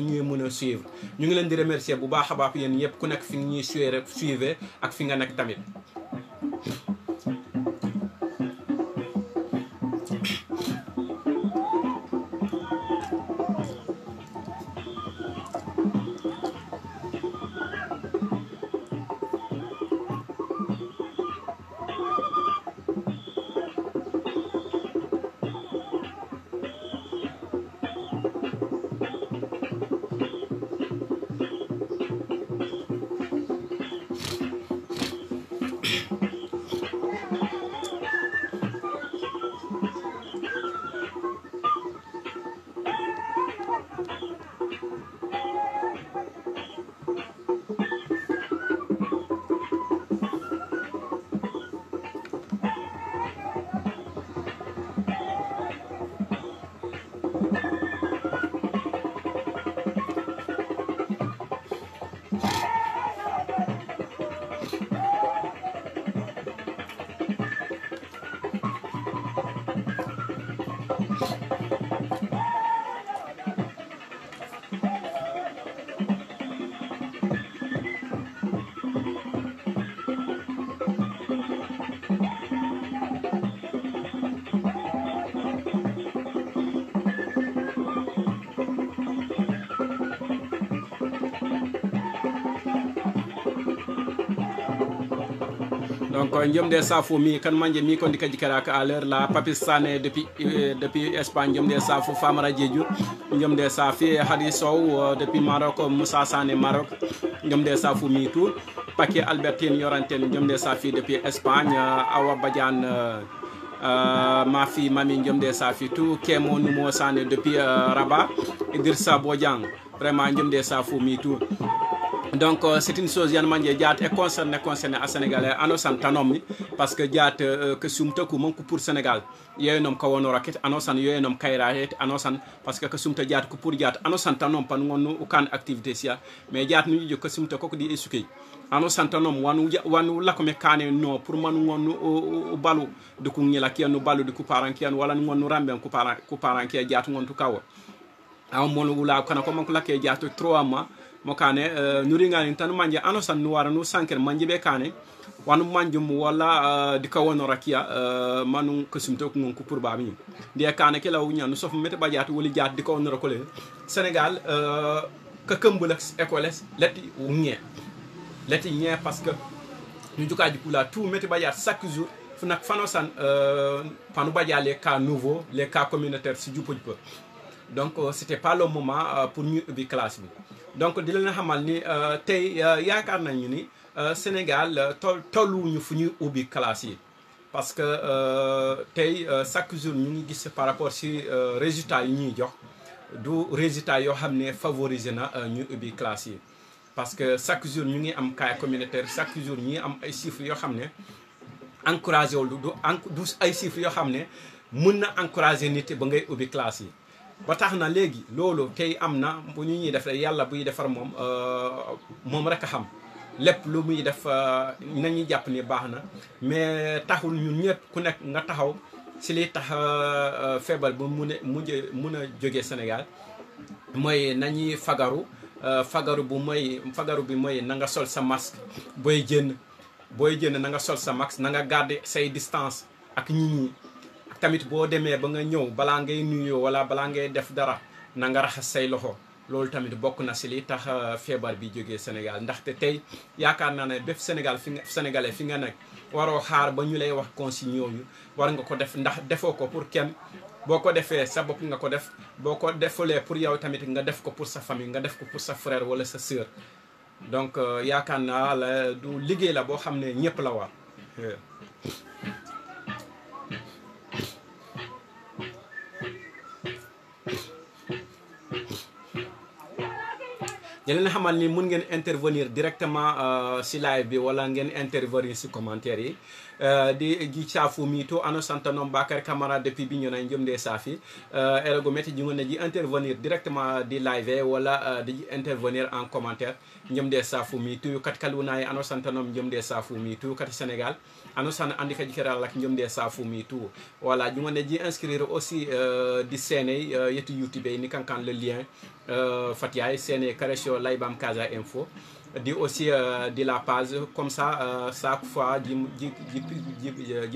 ñuy mën a suivre ñu ngi leen di remercier bu baax a baax yéen ñëpp ku nekk fi ñuy suivre ak fi nga nekk tamit. donc jomde safo mi kan manje mi ko ndika jikara ka à l'heure la Papis Sané depuis Espagne jomde safo Famara Diédhiou jomde safi Hadi Sow depuis Maroc Moussa Sané Maroc jomde safo mi tout Paquet Albertine Yorantene jomde safi depuis Espagne Awa Badiane ma fille Mami jomde safi tout Kémo Noumo Sané depuis Rabat Idrissa Bodiang vraiment njumde safo mi tout donc c'est une chose yan manje jaat e concerné à sénégalais ano santanom ni parce que jaat que sumta ko monko pour sénégal yenom ka wono raket ano san yenom kayra het ano san parce que sumta jaat ko pour jaat ano santanom pan ngonu ukan activité sia mais jaat ni jo que sumta ko di esukay ano santanom wanu la ko me kane no pour man ngonu o balu de ko ngila kianu balu de ko parankian wala ngonu rambe ko parankia jaat ngon to kawo aw mon wula kana ko man ko lakke jaat 3 mois mo kane nuringani tan manje ano san nuwara nu sanker manje be kane wanu manjum wala di ka wono rakia manu ko sumto ko ngon ko pour babi di kane ke law ñanu sof mete badiat woli jaat di ko wono ko le Sénégal ka kembul école leti ñe parce que ñu jukaji kula tout mete badiat chaque jour fu nak fano san panu badia les cas nouveaux les cas communautaires si jupo jupo donc c'était pas le moment pour ñu ubbi classe bi donc di leen xamal ni tey yaakaar nañu ni Sénégal tolluwuñu fu ñuy ubbi classe yi parce que tey chaque jour ñu ngi gis par rapport si résultats yi ñuy jox du résultat yoo xam ne favoriser na ñu ubbi classe yi parce que chaque jour ñu ngi am cas communautaire chaque jour ñu ngi am ay chiffres yoo xam ne encouragé wul du ay chiffres yoo xam ne mën na encourager nit ba ngay ubbi classe yi ba tax na léegi loolu tey am na bu ñu ñuy def yàlla buy defar moom rek a xam lépp lu muy def nañuy jàpp ni baax na mais taxul ñun ñëpp ku nekk nga taxaw si liy tax feebar bu mun a jógee Sénégal mooy nañuy fagaru fagaru bi mooy na nga sol sa masque booy jënd na nga sol sa masque na nga garder say distance ak nit ñi tamit boo demee ba nga ñëw balaa ngay nuyoo wala balaa ngay def dara na nga raxas say loxo loolu tamit bokk na si li tax feebar bi jógee Sénégal ndaxte tey yaakaar naa ne bépp sénégalais fi nga nekk waroo xaar ba ñu lay wax consigne yooyu war nga ko def ndax defoo ko pour kenn boo ko defee sa bopp nga ko def boo ko defulee pour yow tamit nga def ko pour sa famille nga def ko pour sa frère wala sa sœur donc yaakaar naa la du liggéey la boo xam ne ñëpp la war di leen xamal ni mun ngeen intervenir directement si live bi wala ngeen intervenir si commentaire yi di cafu mi to ano santanom Bakary Camara depuis bi ñu na njëm de safi ergo metti ji ngone ji intervenir directement di live wala di intervenir en commentaire njëm de safu mi to kat kaluna ano santanom njëm de safu mi to kat Sénégal ano san andi ka jikira lak njëm de safu mi to voilà ji ngone ji inscrire aussi di sene yetu YouTube ni kankan le lien Fatiaye sene Karesho Laybam Casa Info di aussi de la page comme ça chaque fois di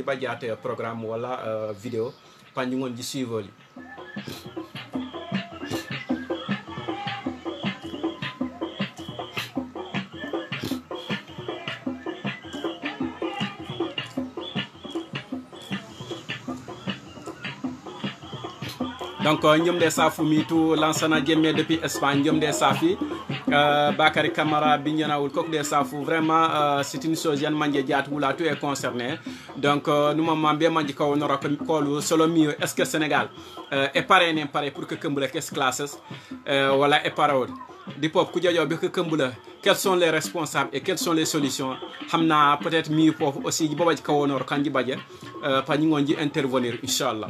badiate programme wala vidéo panji ngon di suivre li donc ñom de safu mi tout lansana jemme depuis Espagne ñom de safi Bakary Camara Bignanawul kok de safu vraiment c'est une chose yan manje jaat wula tout est concerné donc nous maman bien manje ko nora ko solo mio est-ce que Sénégal est parrainé pour que kembula kes classes wala est parole di pop ku jojo bi que kembula quels sont les responsables et quelles sont les solutions xamna peut-être mi pop aussi boba ko wonor kanji badje pa ñi ngonji intervenir inchallah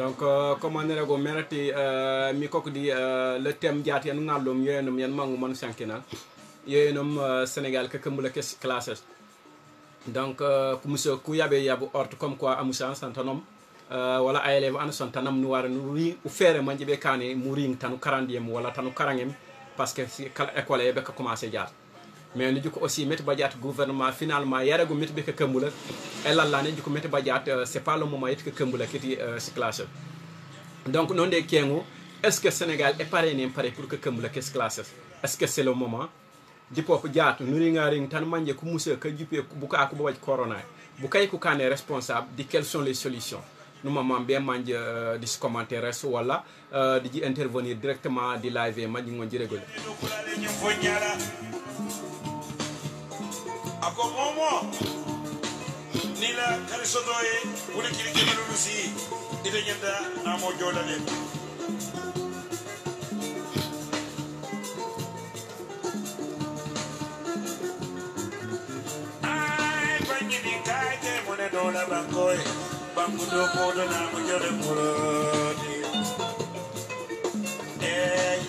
donc comme on rego merati mi koko di le thème jati en ngalum yenum yen mangu man sankina yenum Sénégal ke kembula kes classes donc ku monsieur ku yabe yabu orte comme quoi amusa santanom wala ay élève an santanam nu war nu ri u fere manje be kané mu ring tanu 40e wala tanu 40e parce que si kala école e be ka commencer jaar mais ni juko aussi metti badiat gouvernement finalement yarego metti be ka kembula e lalla ne juko metti badiat c'est pas le moment yet ka kembula kiti ci classe donc non de kengo est-ce que Sénégal est parrainé pour que kembula kes classes est-ce que c'est le moment di pop jaatu nu ringa ring tan manje ku monsieur ka jupé bu ka ko waj corona bu kay ku kané responsable di quelles sont les solutions nous maman bien manje di commentaire wala di intervenir directement di live manje ngon dirégol
ako momo nila kalisodoye wuli kili kemalu lusi ite nyenda namo jodale ay banyini kaite mone dola bankoy bangudo kodo namo jode murodi ey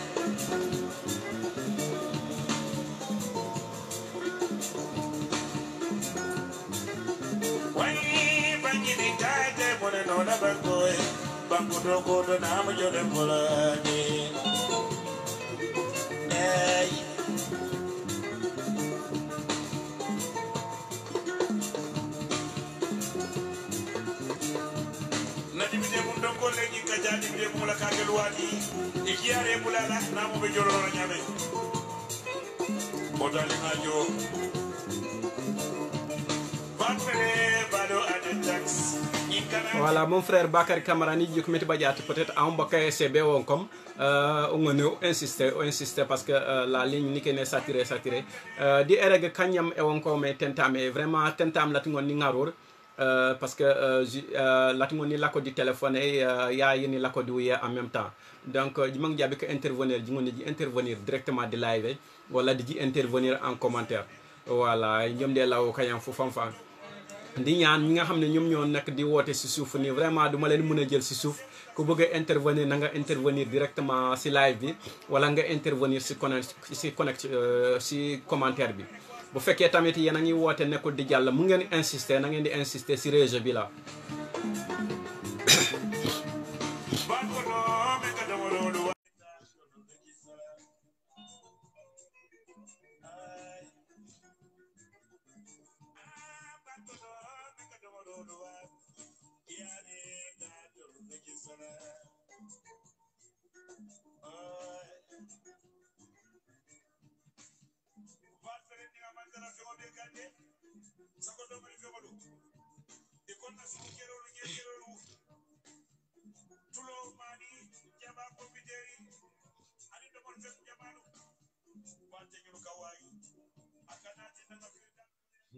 no na bangoy bangudo kodo namo jode murodi ey kajadi be mula kagel wadi ikiare mula la namo be joro nyame bodali ngajo
voilà mon frère Bakary Camara ni juk metti badiat peut-être en bakay CB won comme on insister parce que la ligne ni kene saturé di erega kanyam e won ko me tentame vraiment tentam latingon ni ngaror parce que latingon ni lako di téléphone ya yini lako di en même temps donc jimang jabe que intervenir di intervenir directement de live wala di intervenir en commentaire voilà ñom de law kayam fu fam di ñaan ñi nga xamne ñom ñoo nek di woté ci souf ni vraiment duma leen mëna jël ci souf ku bëgg intervenir na nga intervenir directement ci live bi wala nga intervenir ci connect ci commentaire bi bu fekkee tamit yéen a ngi woté nekkul di jàll mu ngeen insister na ngeen di insister ci réseau bi la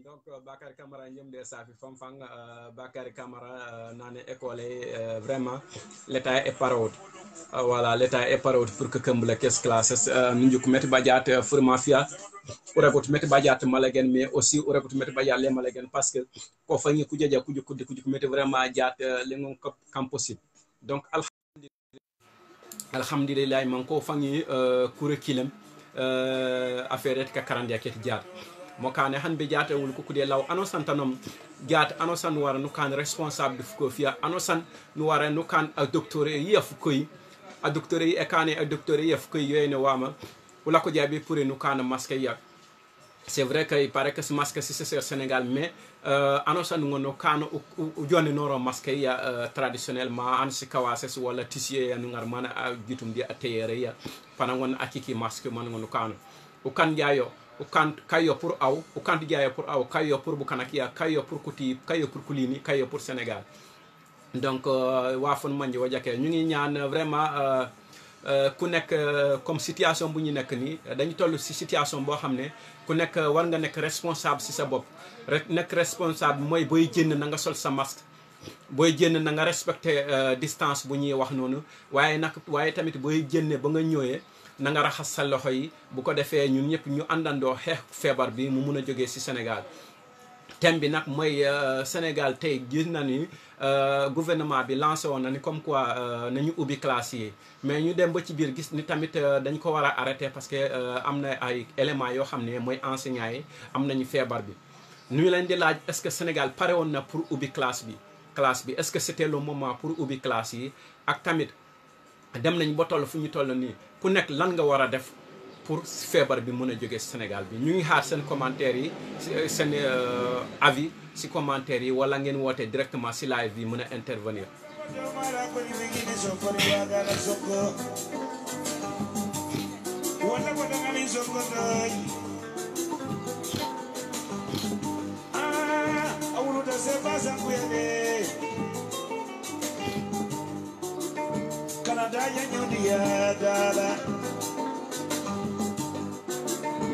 donc Bakary Camara ñom de safi fam fang Bakary Camara nane école vraiment l'état est parole voilà l'état est parole pour que kembla kes classes ñu ko metti badiat formation ora ko metti badiat malagen mais aussi ora ko metti badiat les malagen parce que ko fangi ku jeja ku metti vraiment jaat le ngon kam possible donc alhamdulillah man ko fangi curriculum affaire et ka karandia ket jaar mo kané han be jaata wul ko kudé law anosantanom jaata anosan wara no kan responsable de fuko fia anosan no wara no kan a docteur yef koy a docteur e kané a docteur yef koy yoyne wama wala ko jabi pour no kan masque yak c'est vrai que il paraît que ce masque c'est au Sénégal mais anosan ngono kan o joni noro masque ya traditionnellement an ci kawases wala tissier ya ngar mana a gitum di ateyere ya panangon akiki masque man ngono kan o kan jaayo o kan kayo pour aw o kan jaayo pour aw kayo pour bu kanakia kayo pour kuti kayo pour kulini kayo pour Sénégal donc wa fon manji wajake ñu ngi ñaan vraiment ku nek comme situation bu ñu nek ni dañu tollu ci situation bo xamné ku nek war nga nek responsable ci sa bop rek nek responsable moy boy jenn na nga sol sa masque boy jenn na nga respecter distance bu ñuy wax nonu waye tamit boy jenn ba nga ñoyé na nga raxas sa loxo yi bu ko defee ñun ñëpp ñu àndandoo xeex feebar bi mu mun a jógee ci Sénégal thème bi nag mooy Sénégal tey gis na ni gouvernement bi lancé woon na ni comme quoi nañu ubbi classe yi mais ñu dem ba ci biir gis ni tamit dañ ko war a arrêté parce que am na ay éléments yoo xam ne mooy enseignants yi am nañu feebar bi. ñu leen di laaj est-ce que Sénégal pare woon na pour ubbi classe bi est-ce que c'était le moment pour ubbi classe yi ak tamit dem nañ ba toll fu ñu toll nii ku nekk lan nga war a def pour feebar bi mën a jóge Sénégal bi ñu ngi xaar seen commentaires yi seen avis si commentaires yi wala ngeen woote directement si live bi mën a intervenir.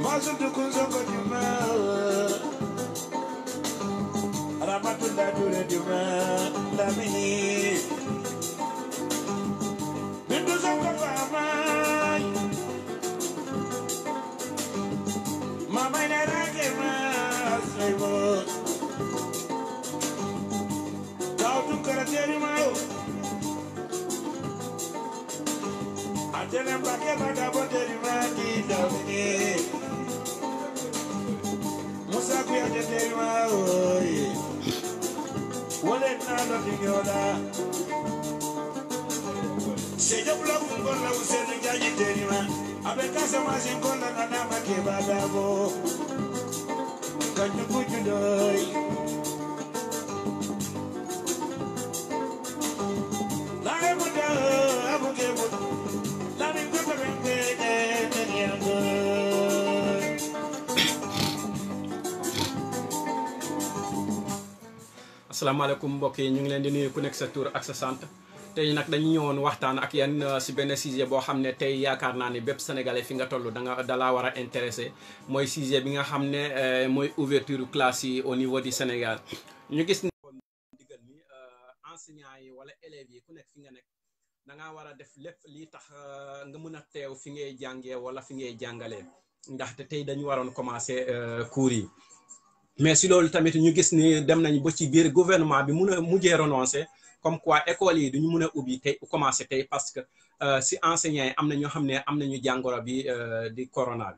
Mazum tu kunzongo duma Ramatunda dure duma Lamini Bindu zongo pamai Mama ina rake masaibo Kau tu karateri mayo Atene mbake bada boteri mati Lamini Musa kuya teteri maoye Wale nalo dinyola Seja blogu ngona usenu njaji terima Abekasa mazi ngona nanama kebadabo Kanyu kujudoi Lale muda abuke muda Lale kuta bende nyango
asalaamaaleykum mbokk yi ñu ngi leen di nuyu ku nekk sa tur ak sa sant tey nag dañu ñëwoon waxtaan ak yéen si benn sujet boo xam ne tey yaakaar naa ni bépp sénégalais fi nga toll dalaa war a intéressé mooy sujet bi nga xam ne mooy ouverture classe yi au niveau du Sénégal. ñu gis ne digal ni enseignants yi wala élèves yi ku nekk fi nga nekk da ngaa war a def lépp lii tax nga mën a teew fi ngay jàngee wala fi ngay jàngalee ndaxte tey dañu waroon commencer cours yi. mais si loolu tamit ñu gis ni dem nañ ba ci biir gouvernement bi mun a mujjee renoncer comme quoi école yi duñu mun a ubbi tey commencer tey parce que si enseignants yi am na ñoo xam ne am nañu jàngoro bi di corona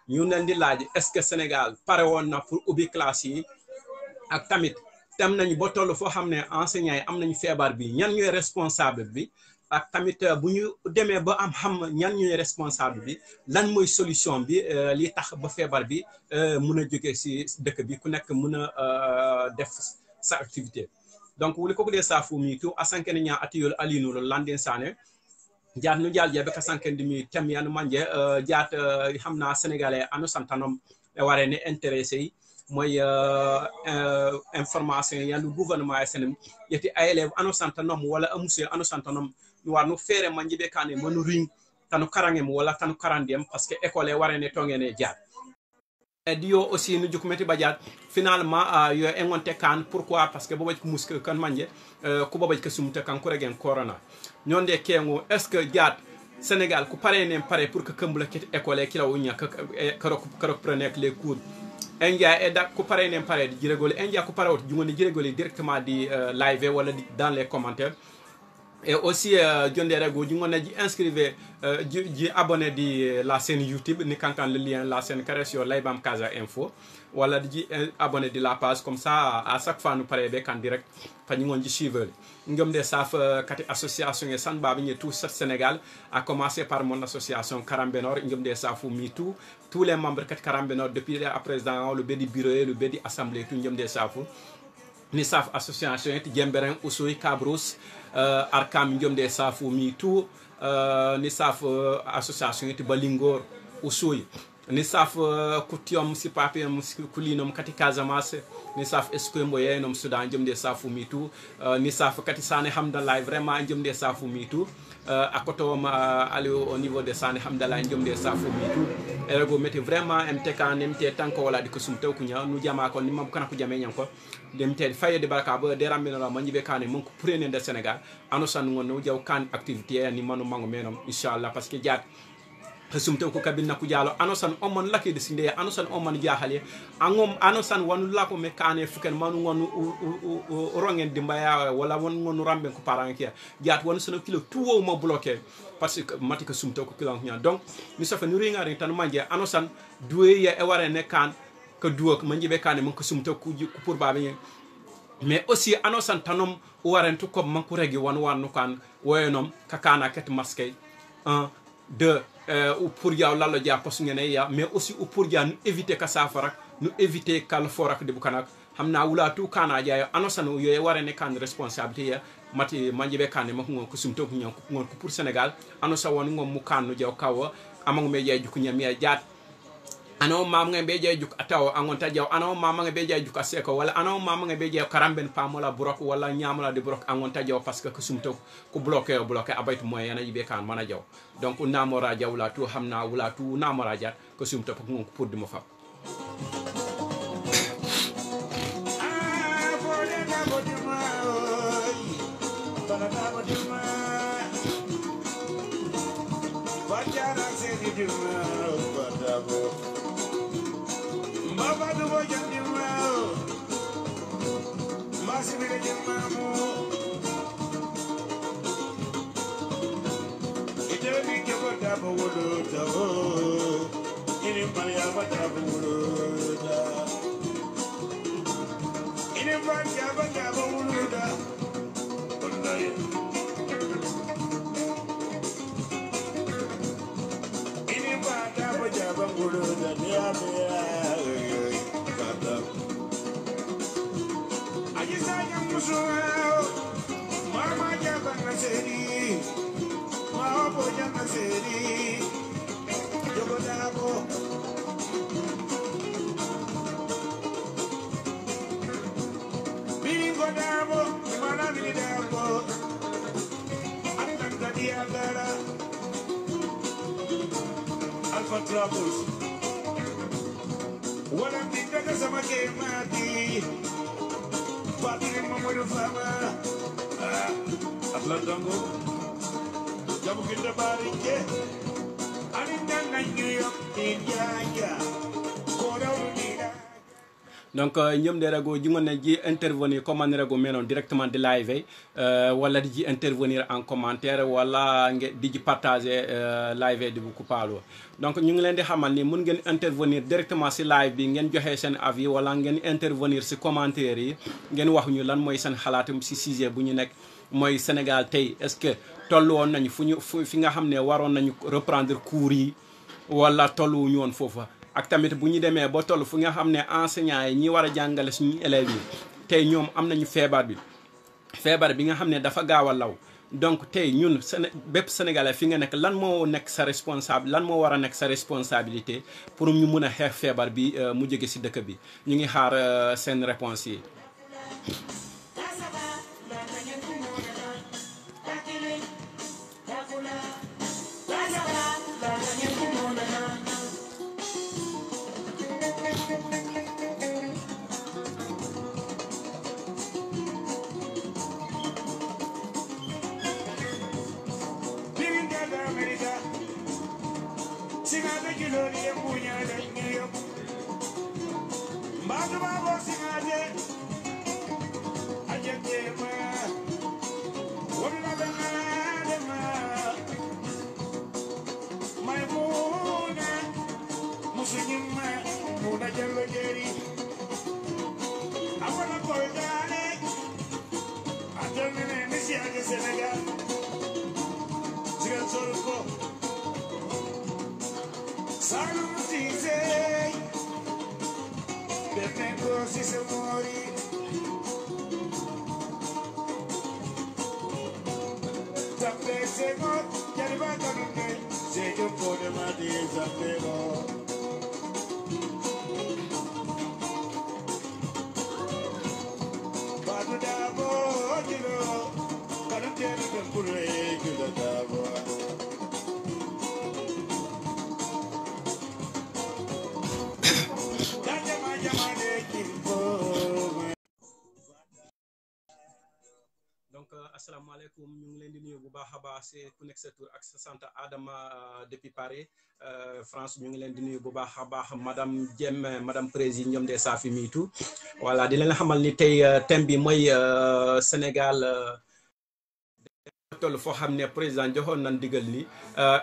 bi ñu leen di laaj est-ce que Sénégal pare woon na pour ubbi classe yi ak tamit dem nañu ba toll foo xam ne enseignants yi am nañu feebar bi ñan ñooy responsable bi ak tamit bu ñu demee ba am xam ñan ñooy responsable bi lan mooy solution bi li tax ba feebar bi mun a jóge si dëkk bi ku nekk mun a def sa activité. donc wuli koko de sa fu mi tu asankene nya atiyol alinu lo landen sane jaat nu jaal jebe ka sanken dimi tem yan manje jaat xamna sénégalais anu santanom e waré ne intéressé moy information yandu gouvernement SNM yeti ay élève anu santanom wala amusse anu santanom ñu war nu féré manje be kané mënu ring tanu karangem wala tanu karandiem parce que école waré ne tongene jaat dio aussi nu jukumeti badiat finalement yo engonte kan pourquoi parce que bobaj ko muske kan manje ko bobaj ko sumte kan ko regen corona ñonde kengo est ce que jaat Sénégal ko paré nem paré pour que kembla ket école ki law ñak karok prenait les cours endia e da ko paré nem paré di jiregol endia ko paré wot jungoni jiregol directement di live wala dans les commentaires. Et aussi jonde rego jungona ji inscrivez ji abonné di la chaîne YouTube ni kankan le lien la chaîne carré sur Laybam Casa Info wala di abonné di la page comme ça à chaque fois nous paré be kan direct fa ngon ji suivre ngom de saf kati association e san babi ni tout Sénégal à commencer par mon association Karambenor ngom de safu mi tous les membres kati Karambenor depuis le président le bedi bureau le bedi assemblée tout ngom de safu ni saf association et Jemberen Ousoy Kabrous Arkam ngom de safu mi tout ni saf association et Balingor Ousoy ni saf kutiom si papier kulinom kati Casamance ni saf eskombo yenom Soudan ngom de safu mi tout ni saf kati Sané Hamdallah vraiment ngom de safu mi tout akotom ali au niveau de Sané Hamdallah ngom de safu mi tout ergo metti vraiment MTK nemte tanko wala di ko sum taw kunya nu jama ko ni mam kana ko jame nyanko dem te faye de baraka ba de rambe la manjibe kané mon ko prene de Sénégal ano san ngon no jaw kan activité ni manu mango menom inshallah parce que jaat sumte ko kabinna ku jalo anosan omon lake de sinde anosan omon jahale angom anosan wanu lako me kane fuken manu ngonu rongen dimbaya wala won ngonu rambe ko parankia jaat won sono kilo tuwo mo bloqué parce que mati ko sumte ko kilo nya donc mi safa ni ringa tan manje anosan duwe ya e ware ne kan ko duwo ko manjibe kane man ko sumte ku pour babe mais aussi anosan tanom warentu ko man ko regi won wanu kan woyenom kakana ket masque 1 2 pour yaw lalo dia pos ngene ya mais aussi pour dia nous éviter ka safara nous éviter kal forak de bukanak xamna wula tu kana dia anosan yoy warene kan responsabilité ya mati manjibe kan ma ko sumto ko ñon ko pour Sénégal anosa won ngom mu kanu jaw kawo amang me jey juku ñam ya jaat ano mam nga be jey juk ataw angon ta jaw ano mam nga be jey juk aseko wala ano mam nga be jey karamben pamola brok wala ñamala de brok angon ta jaw parce que sumto ko bloqué abaytu moy yana yibe kan mana jaw donc namora jaw la tu xamna wala tu namora jaat ko sumto ko ngom pour di mo fa
Baba do bojan di mau, masih beda jemamu. Itu ni kebor dapat wulu tahu, ini paling apa dapat wulu dah. Ini paling apa dapat wulu dah. Ondai. Ini paling apa dapat wulu dah dia dia. Mama jangan naseri, mama jangan naseri, jogo dabo. Bilingo dabo, mana bili dabo, anak tadi agara, Alpha Troubles, walang tidak sama kemati. Fatih Mamadou Fama Atla Dango Jabu kita barike Aninda na New York India Koda unida
donc ñom de rago ji ngone ji intervenir comment rago menon directement de live wala di intervenir en commentaire wala di ji partager live di bu ko palo donc ñu ngi leen di xamal ni mën ngeen intervenir directement ci live bi ngeen joxe sen avis wala ngeen intervenir ci commentaire yi ngeen wax ñu lan moy sen xalaatum ci sujet bu ñu nek moy Sénégal tay est-ce que tollu won nañ fi nga xamné waron nañ reprendre cours yi wala tollu ñu won fofu ak tamit bu ñu demee ba toll fu nga xam ne enseignants yi ñi war a jàngale suñu élèves yi tey ñoom am nañu feebar bi nga xam ne dafa gaaw a law donc tey ñun bépp sénégalais fi nga nekk lan moo nekk sa lan moo war a nekk sa responsabilité pour ñu mun a xeex feebar bi mu jóge si dëkk bi ñu ngi xaar seen réponse yi. Assalamualaikum asalaamaaleykum ñu ngi leen di nuyu bu baax a baax si ku nekk sa tur ak sa sant Adama depuis Paris France ñu ngi leen di nuyu bu baax a baax madame Dième madame président ñoom de Safi miitu voilà di leen xamal ni tey thème bi mooy Sénégal toll foo xam ne président joxoon nañ digal ni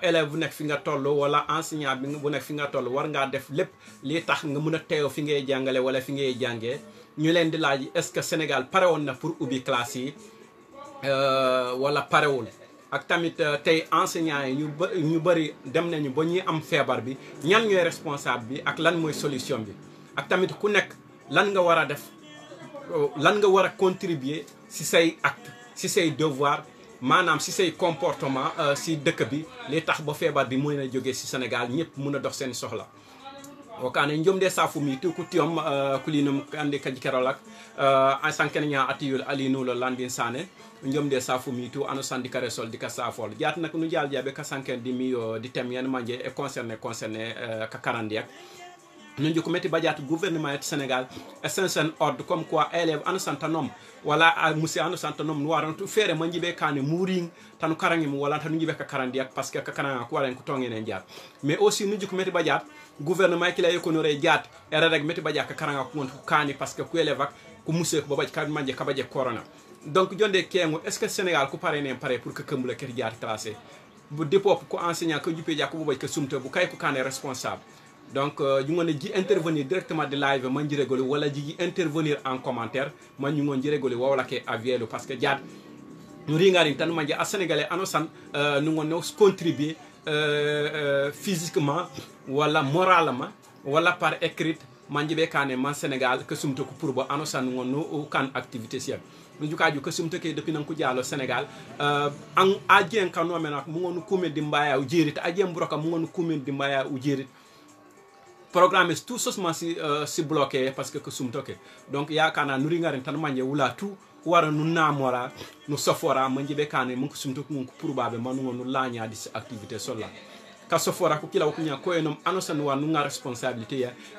élève bu nekk fi nga toll wala enseignant bi bu nekk fi nga toll war ngaa def lépp lii tax nga mën a teew fi ngay jàngale wala fi ngay jàngee ñu leen di laaj est-ce que Sénégal pare woon na pour ubbi classe yi wala parewul ak tamit tey enseignants yi ñu bëri dem nañu ba ñuy am feebar bi ñan ñooy responsable bi ak lan mooy solution bi ak tamit ku nekk lan nga war a def lan nga war a contribuer si say acte si say devoir maanaam si say comportement si dëkk bi li tax ba feebar bi mën a jógee si Sénégal ñëpp mën a dox seen soxla okane njomde safumi tu kutiyom kulinum ande kaji kerolak sankennya atiyul alinu lo landin sane njomde safumi tu anu sandika resol dika safol jat nak nu jal jabe ka sanken di miyo di tem yen manje e concerné ka karandiak ñu ko metti badiat gouvernement du Sénégal essentiel ordre comme quoi élève anu santanom wala monsieur anu santanom no waran tu fere manjibe kane mouring tanu karangi mu wala tanu jibe ka karandiak parce que ka karanga ko walen ko tongene jaar mais aussi ñu ko metti badiat gouvernement ki la yekonore jaat era rek metti badiat ka karanga ko kani parce que ku élève ak ku monsieur ko babaj ka manje ka baje corona donc jonde kengu est ce que Sénégal ku paré né paré pour que kembula ker jaar classé bu dépop ko enseignant ko jupé jakko babaj ka sumte bu kay ko kané responsable donc ñu ngone ji intervenir directement de live man ji régolé wala ji intervenir en commentaire man ñu ngon ji régolé wala ke avielo parce que jaat ñu ringari tan manje a sénégalais anosan ñu ngon contribuer physiquement wala moralement wala par écrit manjibe kané man Sénégal que sumto ko pour bo anosan ngon kan activité siam ñu jukaju que sumto ke depuis nan ko dialo Sénégal an ajien kanu menak mu ngon kume di mbaya u jirit ajien broka mu ngon kume di mbaya u jirit programme tout seulement si bloqué parce que sumto ke donc ya kana nuri ngaren tan manje wula tout wara nu namora nu sofora manjibe kané mu ko sumto ko pour babe man ngon laña di activité sola ka sofora ko kila ko nya ko enom anosan wa nu nga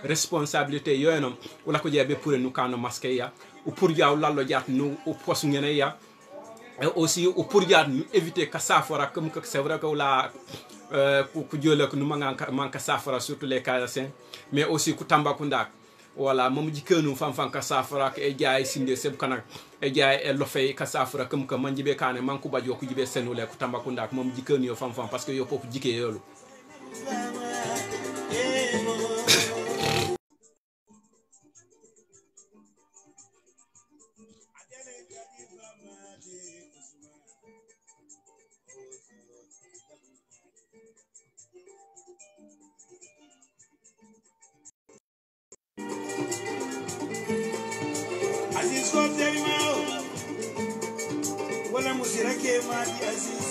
responsabilité yo enom wala ko jebe pour nu kano masque ya ou pour jaw lallo jaat nu o pos ngene ya et aussi ou pour jaat nu éviter ka safora comme que c'est vrai que la ku jole ko nu manka safara surtout les cas mais aussi ku Tambacounda wala mom jikenu fam ka safara e jaay sinde seb kanak e jaay e lofay ka safara comme que manjibe kané manku bajo ku jibe senule ku Tambacounda mom jikenu yo fam parce que yo pop jike yolu
Aziz ko terima wala musira ke ma di Aziz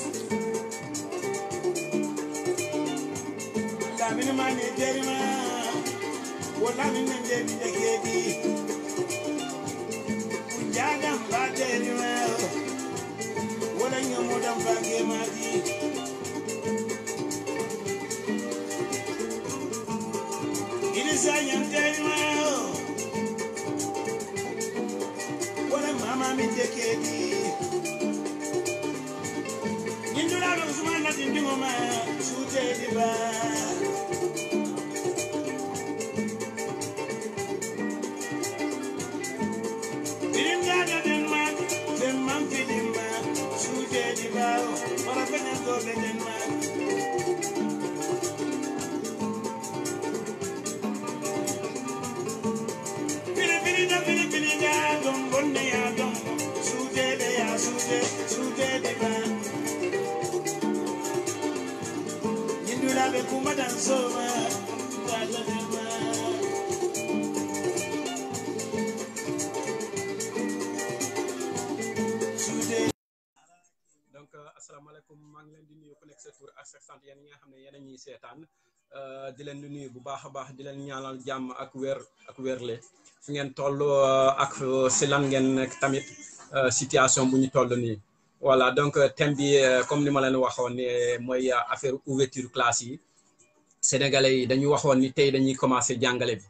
kamin ma ne terima wala min ne de ke di unjaga ba terima wala nyomo dam ba ke ma di ini saya terima mama mi dekedi indura no zuma na tindi mama sute di ba biringa da den man filimba sute di ba para penya go den ma Fili da don bonne ya don suje de ya suje de ba Yindula be kuma dan so ma da de ba suje
donc asalaamaaleykum maa ngi leen di nuyu ku nekk sa tur ak sa sant yéen ñi nga xam ne yéen a ñuy seetaan di leen di nuyu bu baax a baax di leen ñaanal jàmm ak wérle fi ngeen toll ak si lan ngeen nekk tamit situation bu ñu toll nii voilà donc thème bi comme ni ma leen waxoon ne mooy affaire ouverture classe yi sénégalais yi dañu waxoon ni tey dañuy commencé jàngale bi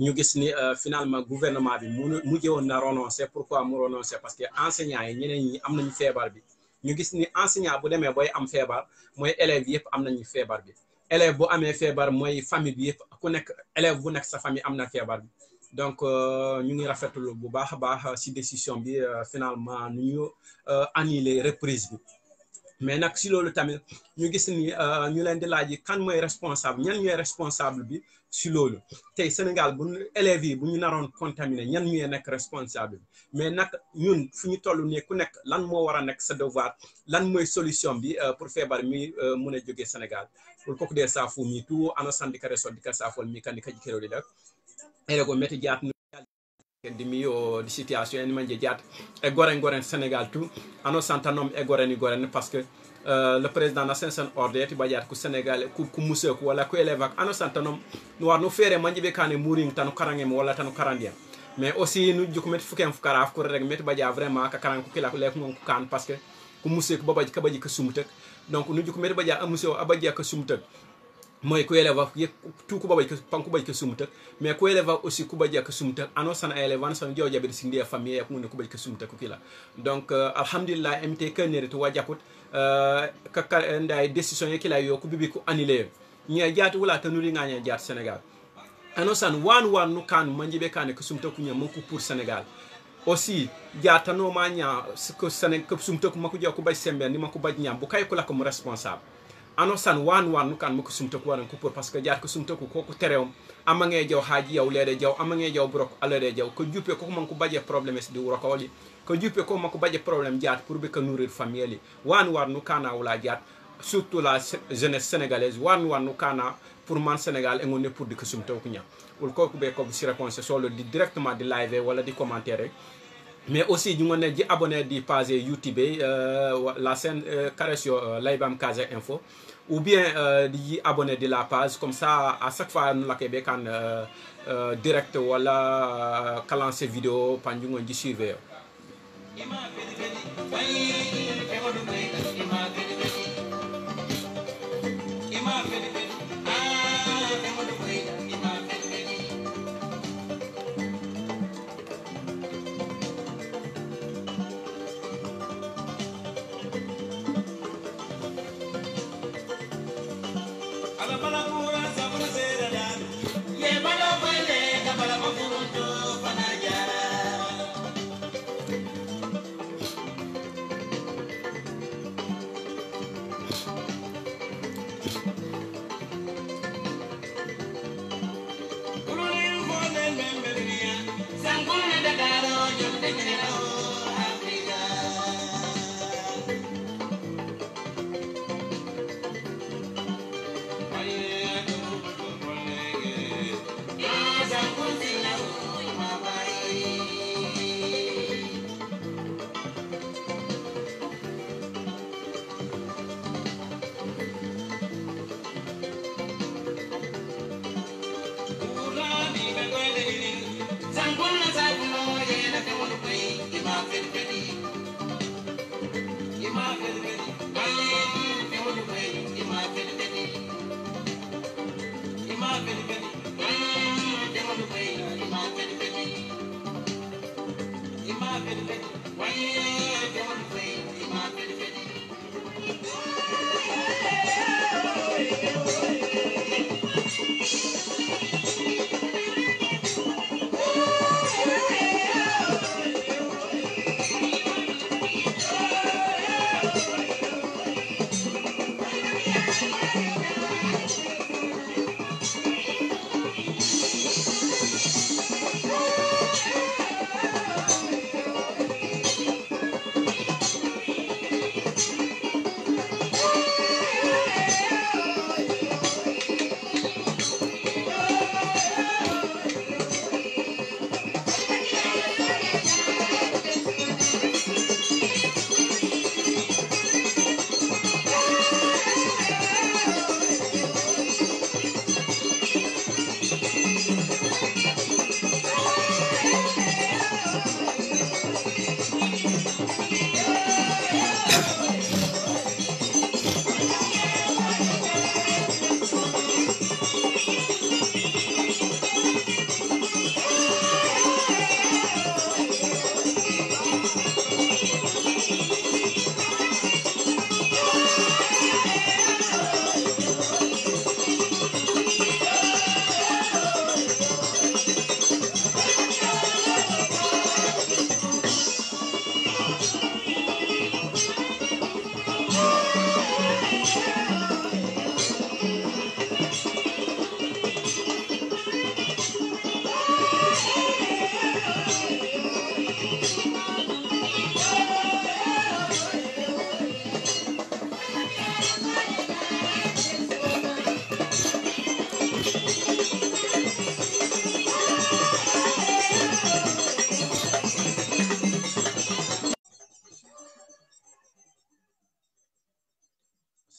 ñu gis ni finalement gouvernement bi mujjee woon na renoncer pourquoi mu renoncer parce que enseignants yi ñeneen ñi am nañu feebar bi ñu gis ni enseignant bu demee booy am feebar mooy élèves yëpp am nañu feebar bi élève bu amee feebar mooy famille bi yëpp ku nekk élève bu nekk sa famille am na feebar bi donc ñu ngi rafetlu bu baax a baax si décision bi finalement nu ñu annuler reprise bi mais nag si loolu tamit ñu gis ni ñu leen di laaj kan mooy responsable ñan ñooy responsable bi si loolu tey Sénégal bu élèves yi bu ñu naroon contaminé ñan ñooy nekk responsable bi mais nag ñun fu ñu toll nii ku nekk lan moo war a nekk sa devoir lan mooy solution bi pour feebar mi mun a jógee Sénégal pour kooku dee saafu mi tout ano sandika resol dika saafol mi kandi kaji kero di dak ere ko meti jaat di mi o di situation en manje jaat e goren Sénégal tout ano santanom e goren parce que le président national ordre ti badiat ku Sénégal ku musse ko wala ku élève ak ano santanom no war no fere manje be kane muring tanu karangem wala tanu karandien mais aussi nu juku met fukem fukaraaf ko rek met badia vraiment ka karang ko kila ko lek ngon ko kan parce que ku musse ko babaji ka baji ka sumutek donc nu juku met badia amusse o abadia ka sumutek mooy ku élève yëpp tout ku babay ke panku bay ke sumutak mais ku élève aussi ku baje ke sumutak ano sana élève an sana jawja be sindi famille ak mun ku bay ke sumutak kila donc alhamdulillah MT kenere to wajakut ka nday décision yakila yo ku bibi ku annuler ñi jaati wala tanuri nganya jaat Sénégal ano san wan nu kan manjibe kan ke sumutak ku ñam ko pour Sénégal aussi jaata no ma nya ko Sénégal ke sumutak mako jox ku bay sembe ni mako baj ñam bu kay ko la ko responsable ano san wan nu kan mako sumta ko waran ko pour parce que jaar ko sumta ko ko terewum amange jaw haaji yaw leede jaw amange jaw brok alade jaw ko juppe ko man ko baje problème di wuro ko wali ko juppe ko man ko baje problème jaar pour be ka nourrir famille wan nu kana wala jaar surtout la jeunesse sénégalaise wan nu kana pour man Sénégal e ngone pour di ko sumta ko nya wol ko be ko si réponse solo di directement di live wala di commentaire mais aussi ñu ngone di abonné di page YouTube la chaîne Caresio Laybam Kaze Info ou bien di abonné de la page comme ça à chaque fois nous la kebe kan direct wala kalancer vidéo panjungo di suivre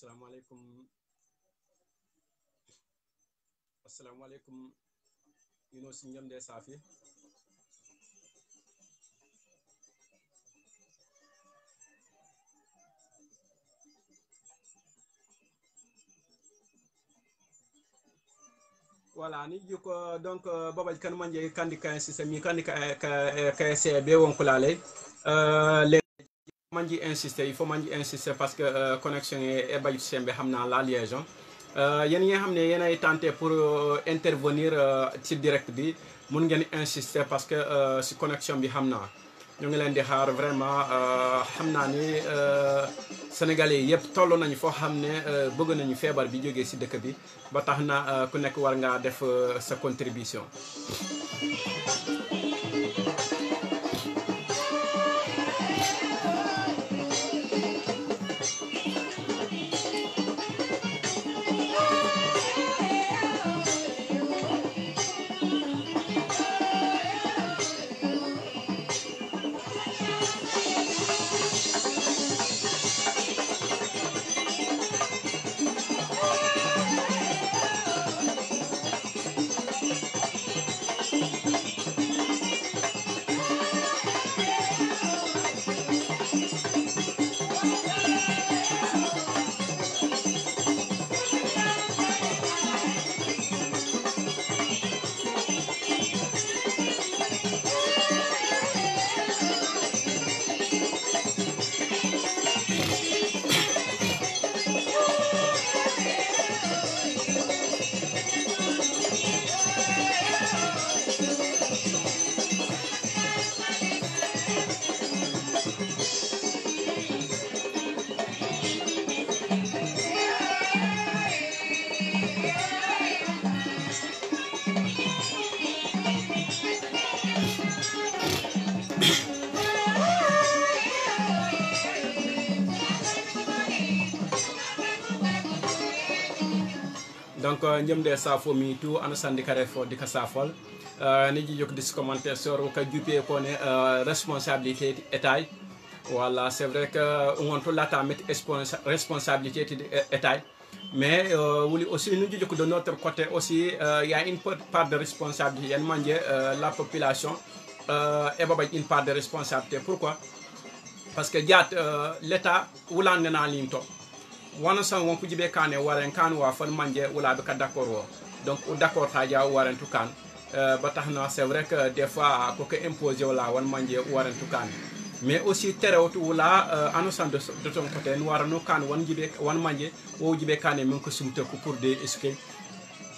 assalamualaikum ino si ñamde safi voilà ni juko donc babaj kan manje kandi kan système mi kandi ka be won kulale les manji insister il faut manji insister parce que connexion e baju sembe xamna la liaison yéen ñi nga xam ne yéen ay tenté pour intervenir ci direct bi mun ngeen insister parce que si connexion bi xam naa ñu ngi leen di xaar vraiment xam naa ni sénégalais yëpp toll nañu foo xam ne bëgg nañu feebar bi jógee si dëkk bi ba tax na ku nekk war ngaa def sa contribution. donc njemde safo mi tout ana sandi kare fo dika safol ni ji jok dis commentaire sur ka jupé ko ne responsabilité état voilà c'est vrai que on to lata met responsabilité état mais wuli aussi nous jok de notre côté aussi il y a une part de responsabilité en manje la population et baba une part de responsabilité pourquoi parce que diat l'état wulan na limto wana san won kujibe kane waren kan wa fon manje wala be ka d'accord wo donc o d'accord haja waren tu kan ba taxna c'est vrai que des fois ko imposer wala wan manje waren tu kan mais aussi terewtu wala annonçant de ton côté noir no kan wan jibe wan manje o jibe kane min ko sumte ko pour des escape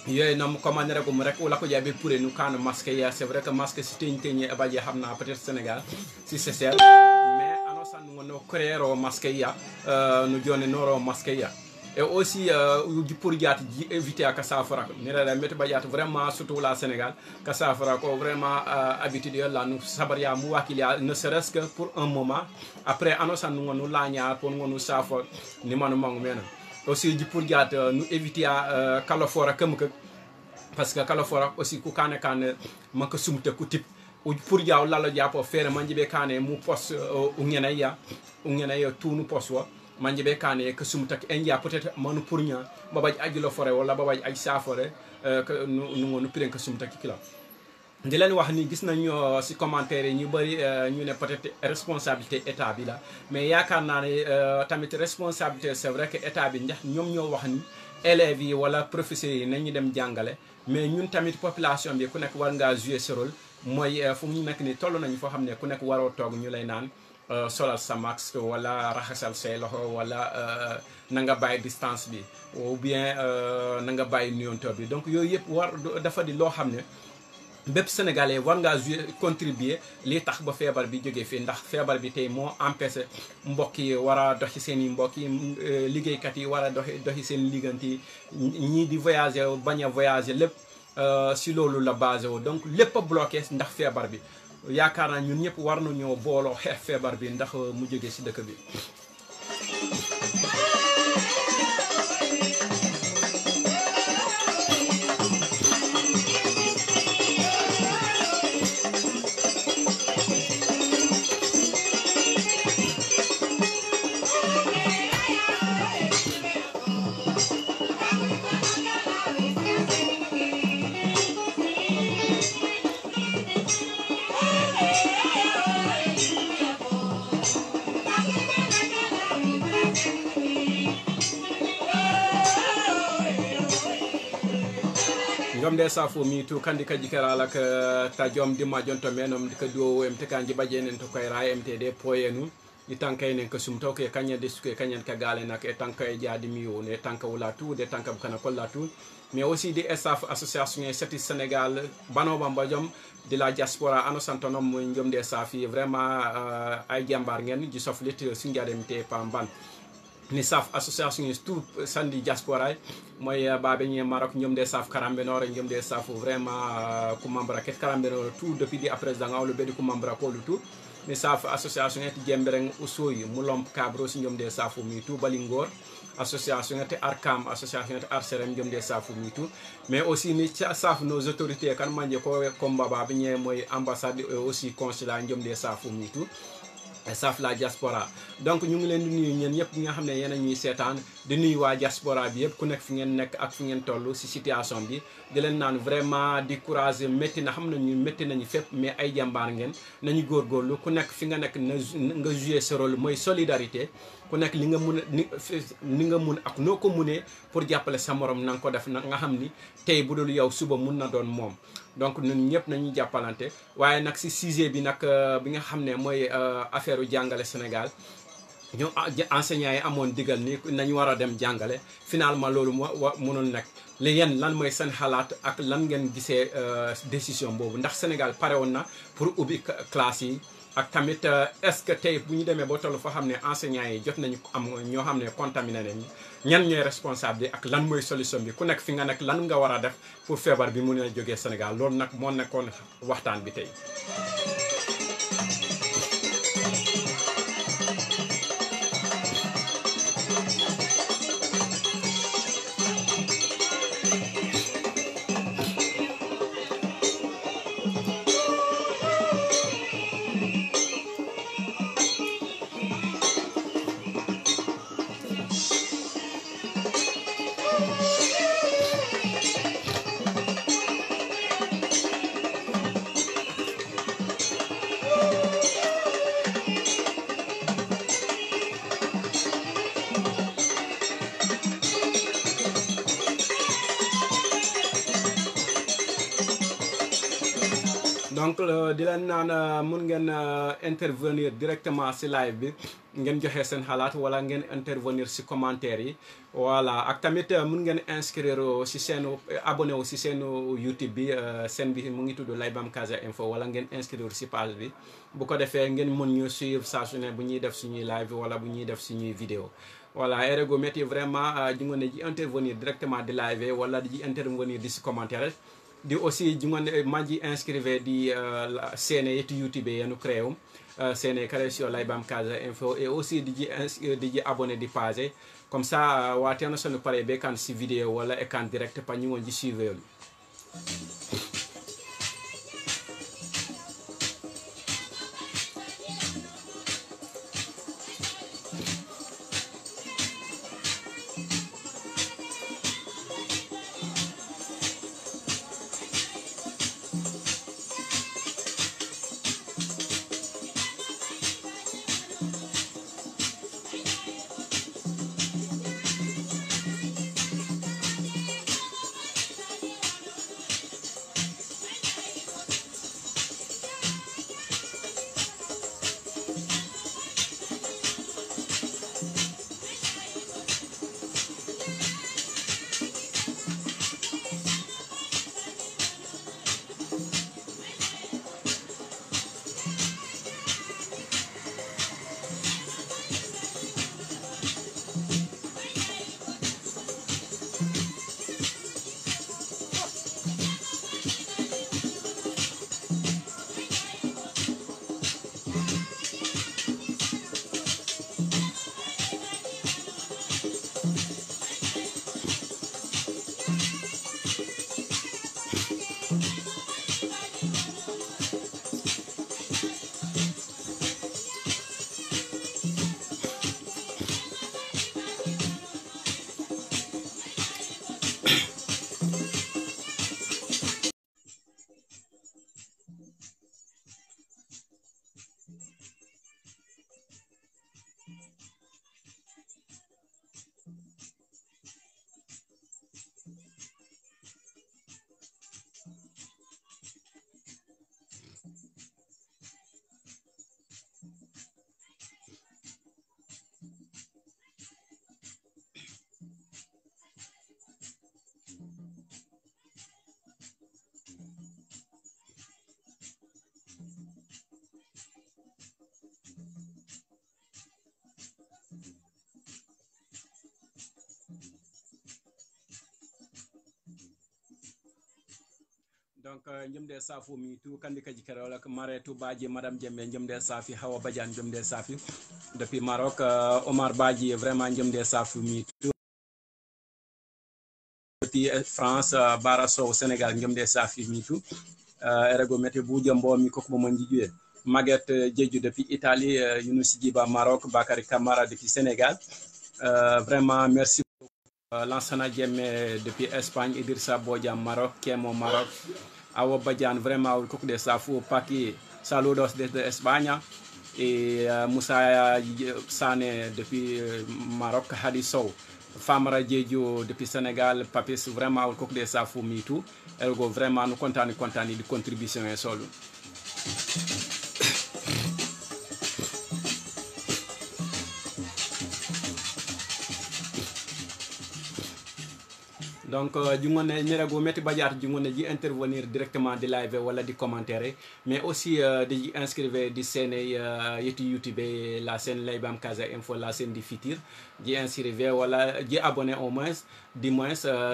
yoy nam commandé ko rek wala ko jabe pour nous kan masque ya c'est vrai que masque ci teñi abaje xamna peut-être Sénégal si c'est ça mais annonçant no créer masque ya no jone noro masque ya et aussi pour diat éviter à safara ni la mettre badiat vraiment surtout la Sénégal ka safara ko vraiment habitude là nous sabaria mu wakilia ne serait-ce que pour un moment après annonçant nous laña pour nous safo ni manu mangu mena aussi pour diat nous éviter à kalafora comme que parce que kalafora aussi ku kane man ko sumte ku tip pour diaw la diapo faire manjibe kane mu poste ngena ya tout nous poste manjibe kane que sumtak endia peut-être manu pour nya babaj ajulo foré wala babaj aj safore que nous pren que sumtak kila di len wax ni gis nañu ci commentaire ñu bari ñu ne peut-être responsabilité état bi la mais yakarna né tamit responsabilité c'est vrai que état bi ndax ñom ñoo wax ni élèves yi wala professeurs yi nañu dem jangalé mais ñun tamit population bi ku nek war nga jouer ce rôle moy fu ñu nek ni tollu nañu fo xamné ku nek waro tok ñu lay naan solal sa masque wala raxasal say loxo wala na nga bàyyi distance bi ou bien na nga bàyyi nuyonto bi donc yooyu yëpp war dafa di loo xam ne bépp sénégalais war ngaa contribuer li tax ba feebar bi jógee fii ndax feebar bi tey moo empêché mbokk yi war a doxi seen i mbokk yi liggéeykat yi war a doxi seen liggante yi ñii di voyager bañ a voyager lépp si loolu la basé wu donc lépp a bloqué ndax feebar bi yaakaar naa ñun ñëpp war nañoo booloo xeex feebar bi ndax mu jógee si dëkk bi. jomde safo mi to kandi kaji karala ka ta jom di ma jonto menom di ka do MT kanji bajenen to koy ra MTD poyenu di tankay nen ka sumto ke kanya de suke kanya ka gale nak e tankay jadi mi o ne tanka wala tout de tanka kana kolla tout mais aussi des staff association Seti Sénégal bano bamba jom de la diaspora ano santonom mo jomde safi vraiment ay jambar ngeen ji soflit sinjade MT pamban ni saf association tout sandi diaspora moy babé ñi Maroc ñom des saf karambe nord ñom des saf vraiment ku membre ket karambe nord tout depuis di après da ngawlo be di ku membre ko lu tout ni saf association et jembereng usoy mu lomp cabro si ñom des saf mi tout balingor association et arkam association et arserem ñom des saf mi tout mais aussi ni saf nos autorités kan manje ko combat babé ñi moy ambassade aussi consulat ñom des saf mi tout saf la diaspora donc ñu ngi leen di nuyu ñeen ñëpp ñi nga xam ne yéen a ñuy seetaan di nuyu waa diaspora bi yëpp ku nekk fi ngeen nekk ak fi ngeen toll si situation bi di leen naan vraiment di courage métti na xam nañu métti nañu fépp mais ay jàmbaar ngeen nañu góorgóorlu ku nekk fi nga nekk na nga jouer ce rôle mooy solidarité ku nekk li nga mun ni nga mun ak noo ko munee pour jàppale sa morom na nga ko def nag nga xam ni tey bu dul yow suba mun na doon moom donc ñun ñëpp nañu jàppalante waaye nag si sujet bi nag bi nga xam ne mooy affaire u jàngale Sénégal ñu enseignants yi amoon digal ni nañu war a dem jàngale finalement loolu mënul nekk li yéen lan mooy seen xalaat ak lan ngeen gisee décision boobu ndax Sénégal pare woon na pour ubbi classe yi ak tamit est-ce que tey bu ñu demee ba toll foo xam ne enseignants yi jot nañu am ñoo xam ne contaminé nañu ñan ñooy responsable bi ak lan mooy solution bi ku nekk fi nga nekk lan nga war a def pour feebar bi mun a jógee Sénégal loolu nag moo nekkoon waxtaan bi tey. donc di leen naan mun ngeen intervenir directement si live bi ngeen joxe seen xalaat wala ngeen intervenir si commentaire yi voilà ak tamit mun ngeen inscrire si seenu abonné wu si seenu YouTube bi seen bi mu ngi tudd Laybam Casa Info wala ngeen inscrire si page bi bu ko defee ngeen mun ñu suivre saa su ne bu ñuy def suñuy live wala bu ñuy def suñuy vidéo voilà ergo metti vraiment jingone ji intervenir directement di live wala di intervenir di si commentaire di aussi jingone maji inscrive di sene yetu YouTube yanu créum sene créé sur Laybam Casa Info et aussi di abonné di page comme ça watena sonu pare be kan si vidéo wala écran direct pa ñu ngi suivre donc jomde safu mi tu kandi kaji kerola ko maretu baji madame Jembe jomde safi Hawa Badiane jomde safi depuis Maroc Omar Badji vraiment jomde safu mi tu depuis France Bara Sow Sénégal jomde safi mi tu erego mete bujo mbo mi kokko mo jijue Maguette Diedhiou depuis Italie Younous Djiba Maroc Bakary Camara depuis Sénégal vraiment merci Lansana Diémé depuis Espagne Idrissa Bodian Maroc Kemo Maroc Awa Badiane vraiment o kokkude safu Paki saludos desde España et Moussa Sané depuis Maroc Hadi Sow Famara Diédhiou depuis Sénégal Papis vraiment o kokkude safu mi tout ergo vraiment no contani di contribution e solo donc jungone ñerego metti badiat jungone ji intervenir directement di live wala di commentaire mais aussi di inscrire di scène YouTube la scène Laybam Casa Info la scène di Fitir di inscrire wala di abonner au moins di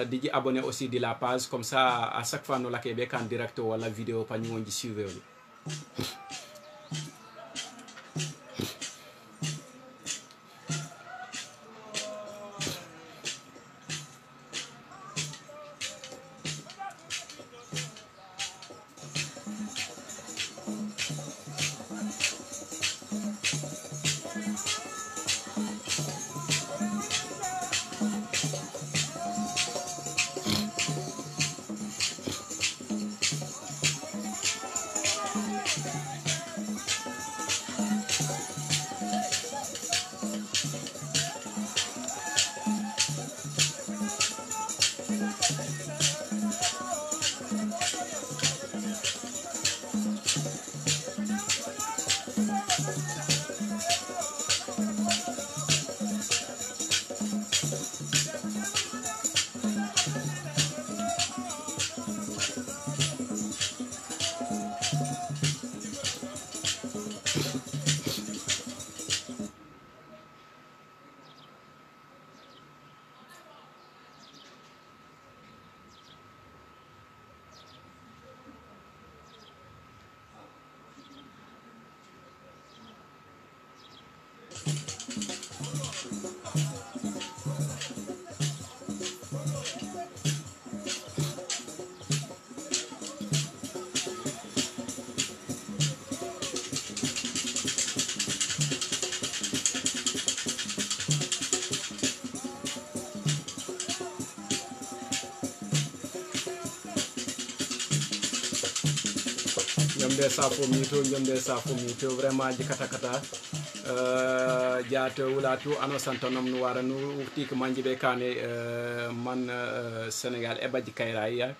di abonner aussi de la page comme ça à chaque fois nous la kebe kan direct wala vidéo pa ñu di suivre. Jomde safo mi to vraiment di kata jaato wulatu ano santonom no wara no wurti ko manjibe kane man Sénégal e badji kayra ya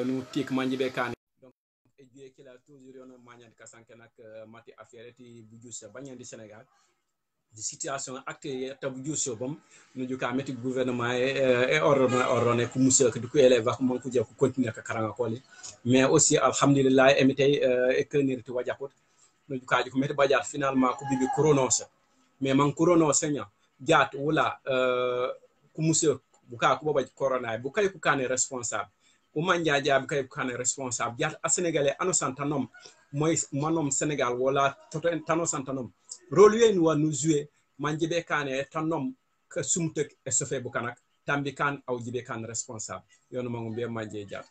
no wurti ko manjibe kane donc e jué kila toujours on magnade kasanke nak mati affaire ti bujusa bagnandi Sénégal di situation actuelle tabu jusso bam no juka metti gouvernement e ordonné ko monsieur ko ko élève ko man ko je ko continuer ka karanga koli mais aussi alhamdulillah emitay e kenirti wajakot no jukaji ko metti badiat finalement ko bibi coronose mais man coronose nya jaat wala ko monsieur buka ko babaji corona bu kay ko kane responsable o manja jaabi kay ko kane responsable jaat a sénégalais anosantanom moy manom Sénégal wala tanosantanom rôle yen wa nous jouer manjibe kane tanom ka sumtek e sofe bu kanak tambi kan aw jibe kan responsable yono mangu be manje jaat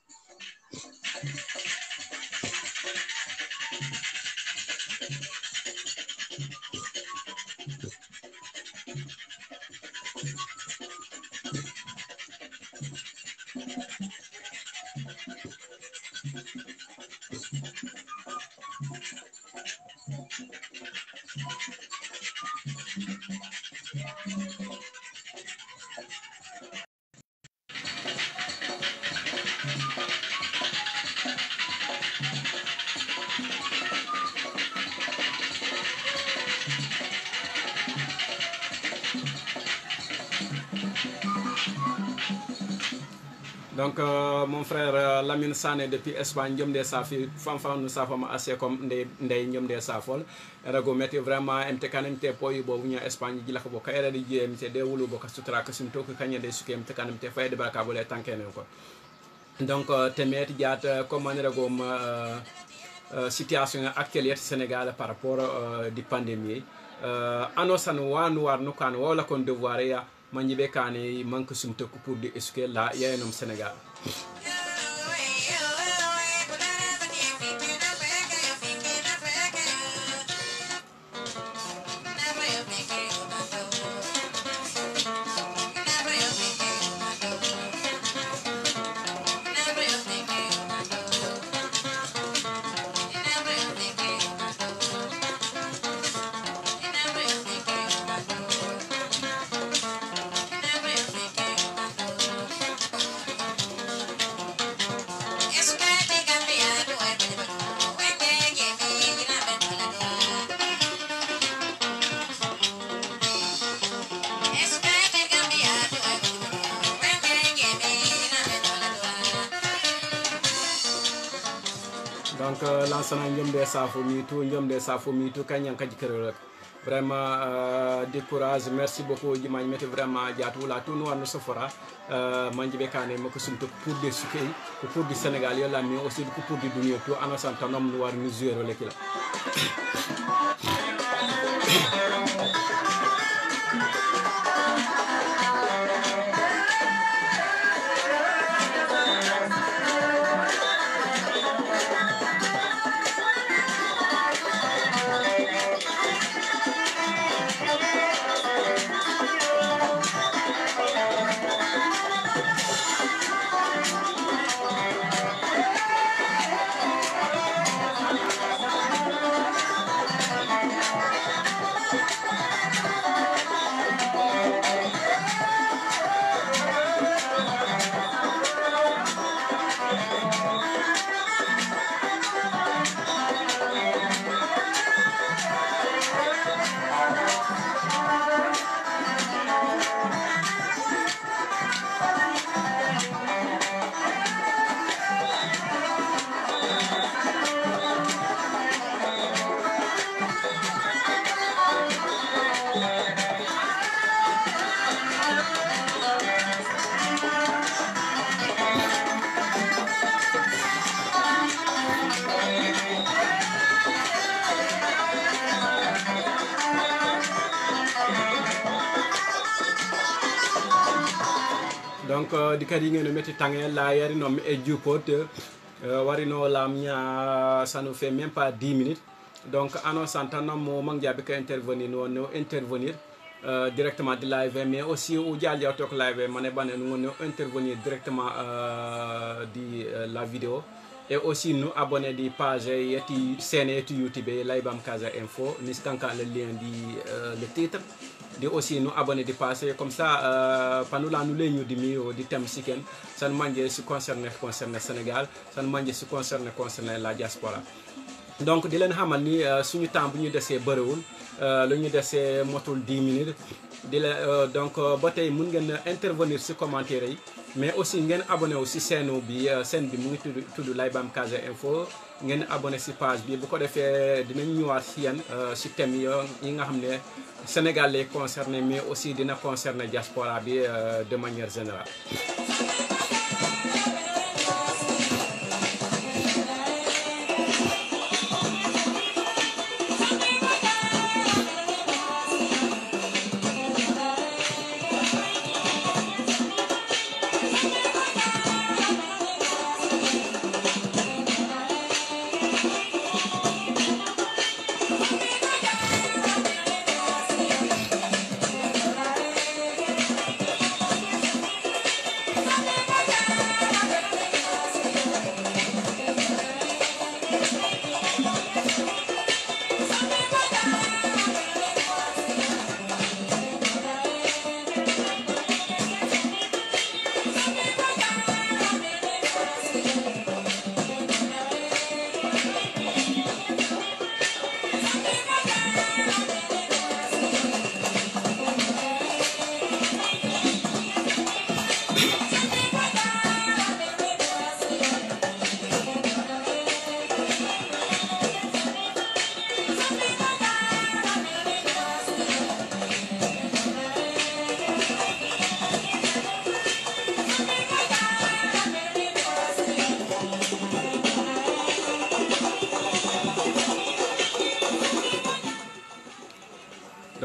donc mon frère Lamine Sané depuis Espagne jomde safi fanfan no safama assez comme ndey jomde safol rago metti vraiment mte kanamte poyi bo wunya Espagne jila ko kayra di jemte de wulu bo ka sutra ka sum to ko kanyade sukem te kanamte fayde baraka bo le tankene ko donc temet jaat comme aniragom situation actuelle Sénégal par rapport di pandémie anosan wan war no kan wala kon devoir ya manjibe kane manque sumte ko pour di esque la yaenom Sénégal. Donc lansana njomde safo mi tout kanyan kaji kero vraiment décourage merci beaucoup jimaj mete vraiment jatu la tout noir no sofora manjibe kane mako sumto pour des sukay pour du Sénégal yola mais aussi pour du dunia tout anasan tanom noir ni zéro lekila. Donc di kadi ngeen metti tangé la yari nom e jupot warino lamnya ça nous fait même pas 10 minutes donc annonce antana mo mangjabe ka intervenir no intervenir directement de live mais aussi ou jalja tok live mané bané no intervenir directement la vidéo et aussi nous abonner di page yeti scène yeti YouTube Laybam Casa Info niskanka le lien di le titre de aussi nous abonner de passer comme ça pendant la nous les nous di thème siken ça nous mange si concerne Sénégal ça nous mange si concerne la diaspora donc di len xamal ni suñu temps bu ñu déssé beurewul lu ñu déssé motul 10 minutes di la donc ba tay mën ngeen intervenir ci commentaire yi mais aussi ngeen abonné aussi scène bi mu ngi tuddu Laybam Casa Info ngeen abonné ci page bi bu ko défé dinañ ñëwaat ci yeen ci thème yi nga xamné Sénégal les concernés mais aussi dina concerner diaspora bi de manière générale.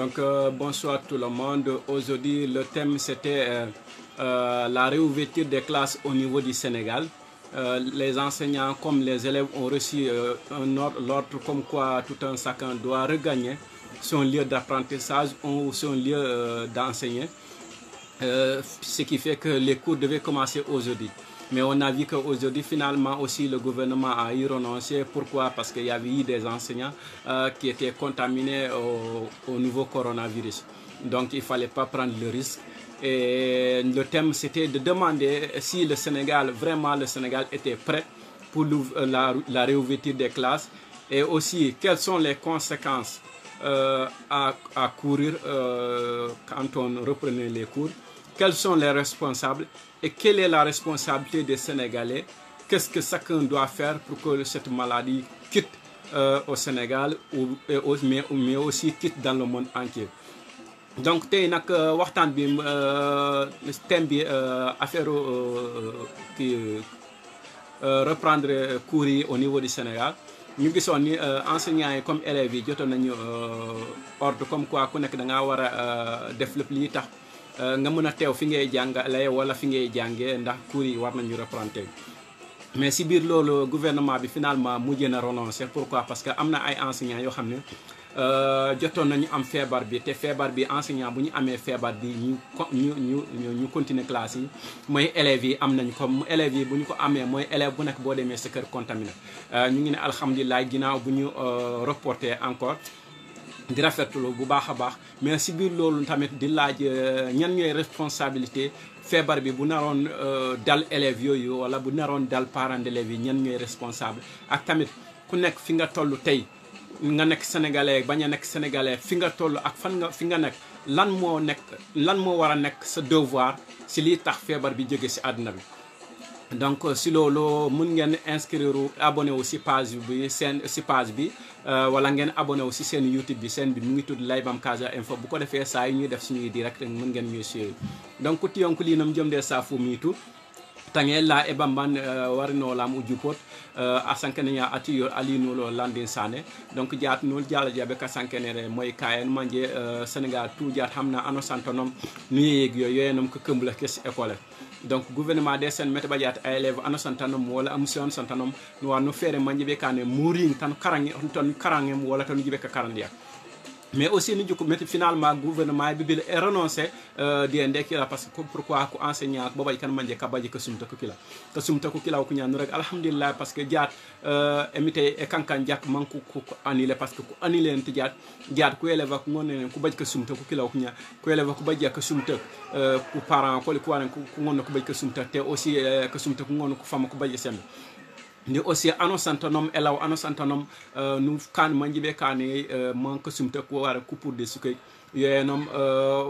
Donc bonsoir tout le monde. Aujourd'hui le thème c'était la réouverture des classes au niveau du Sénégal. Les enseignants comme les élèves ont reçu l'ordre comme quoi tout un chacun doit regagner son lieu d'apprentissage ou son lieu d'enseigner. Ce qui fait que les cours devaient commencer aujourd'hui. Mais on a vu qu'aujourd'hui, finalement, aussi, le gouvernement a y renoncé. Pourquoi? Parce qu'il y avait eu des enseignants qui étaient contaminés au nouveau coronavirus. Donc, il ne fallait pas prendre le risque. Et le thème, c'était de demander si le Sénégal, vraiment le Sénégal était prêt pour la réouverture des classes. Et aussi, quelles sont les conséquences à courir quand on reprenait les cours. Quels sont les responsables et quelle est la responsabilité des Sénégalais? Qu'est-ce que chacun doit faire pour que cette maladie quitte au Sénégal, mais aussi quitte dans le monde entier? Donc, tey nag waxtaan bi thème bi affaire reprendre cours yi au niveau du Sénégal. Ñu gisoon ni enseignants yi comme élèves yi jotoon nañu ordre comme quoi ku nekk da ngaa war a def lépp lii tax nga mën a teew fi ngay jàngale wala fi ngay jàngee ndax cours yi war nañu reprendre. Mais si biir loolu gouvernement bi finalement mujjee na renoncer. Pourquoi? Parce que am na ay enseignants yoo xam ne jotoon nañu am feebar bi te feebar bi enseignant bu ñu amee feebar bi ñu continuer classe yi mooy élèves yi am nañu ko élèves yi bu ñu ko amee mooy élève bu nekk boo demee sa kër contaminé. ñu ngi ne alhamdulilah ginnaaw bu ñu reporté encore. Di rafetlu bu baax a baax mais si biir loolu tamit di laaj ñan ñooy responsabilité feebar bi bu naroon dal élèves yooyu wala bu naroon dal parents d'élèves yi ñan ñooy responsable ak tamit ku nekk fi nga toll tey nga nekk sénégalais bañ a nekk sénégalais fi nga toll ak fi nga nekk lan moo war a nekk sa devoir si lii tax feebar bi jóge si àdduna bi. Donc si loolu mun ngeen inscrire abonné wu si page bi si page bi wala ngeen abonné wu si seen YouTube bi seen bi mu ngi tudd Laybam Casa Info bu ko defee saa yi ñuy def suñuy direct mun ngeen ñuy suivre. Donc tiyonku li nam jomde safu mitu tange la e bamban warino lam ujupot asankene ya atiyo alino lo landin sane donc jaat nul jala jabe ka sankene moy kayen manje Sénégal tout jaat xamna ano santonom nu yeg yoyenum ko kembula kes école. Donc gouvernement des sen meta badiat ay élève ano santanom wala am sion santanom no wano fere manje be kane mouring tan karangem wala tan jibe ka karandia. Mais aussi nous avons finalement le gouvernement bi renoncé di ndeki la parce que pourquoi ko enseignant boba kan manje ka baji ka sumta ko kila ko ñaan rek alhamdulillah parce que jaat emité e kankan jak manku ko annulé parce que ko annulé en jaat ko élève ko ngone ko baji ka sumta ko kila ko ñaan ko élève ko baji ka sumta ko parent ko ko wan ko ngone ko baji ka sumta te aussi ka sumta ko ngone ko fama ko baji sen ni aussi anosantanom elaw anosantanom nu kan manjibe kane manque sumta ko wara ko pour de sukay yenom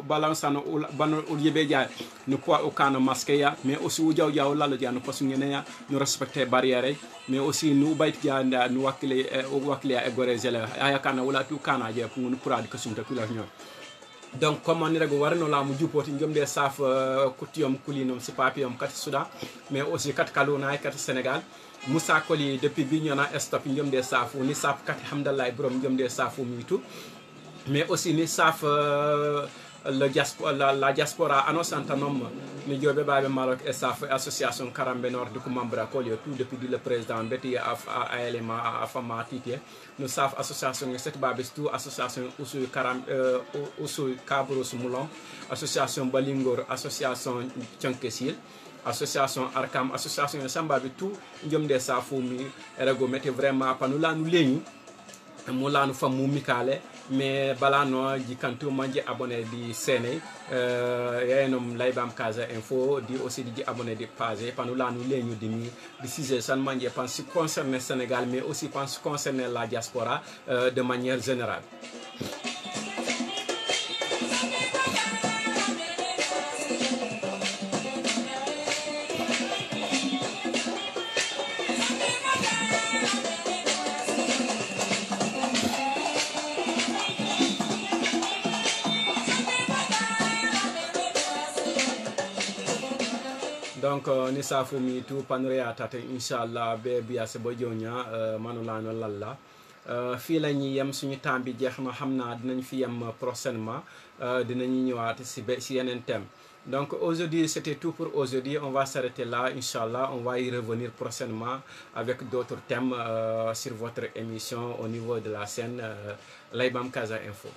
balansano bano yebe jaay no po o kana masque ya mais aussi u jaw lalo janu pasu ngene ya no respecter barrière mais aussi nu bayt jaanda nu wakile e gore jele aya kana wala tu kana je pour nu pour ko sumta ko la ñoo. Donc comme on rego warno la mu jupoti ngomde saf kutiyom kulinom si papiyom kat Soudan mais aussi kat Kaluna kat Sénégal. Moussa Koli depuis Bignona stop njomde safu ni saf kat hamdallah borom njomde safu mitu mais aussi ni saf la diaspora anosantanom ni jobe babe Maroc et saf association Karambe Nord du membre Koli tout depuis le président beti a élément afama tité nous saf association cette babe tout association usul Karam usul Kabros Moulon association Balingor association Tchankesil association Arkam association Samba bi tout njomde safu mi rego mete vraiment panula nu leñu mo lanu famu mikale mais bala no jikantu manje abonné di sene yenom Laybam Casa Info di aussi di abonné di page panula nu leñu di mi di sujet san manje pense concerner Sénégal mais aussi pense concerner la diaspora de manière générale. Donc ni safu mi tu panrea tate inshallah be biya se bojonya manulano lalla fii la ñuy yem suñu temps bi jeex na xam naa dinañ fi yem prochainement dinañu ñëwaat si yeneen thème. Donc aujourd'hui c'était tout pour aujourd'hui, on va s'arrêter là, Inch'Allah, on va y revenir prochainement avec d'autres thèmes sur votre émission au niveau de la scène Laybam Casa Info.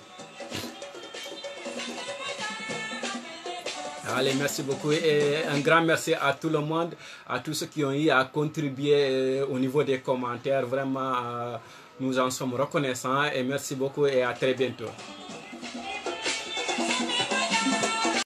Allez, merci beaucoup et un grand merci à tout le monde, à tous ceux qui ont eu à contribuer au niveau des commentaires, vraiment nous en sommes reconnaissants et merci beaucoup et à très bientôt.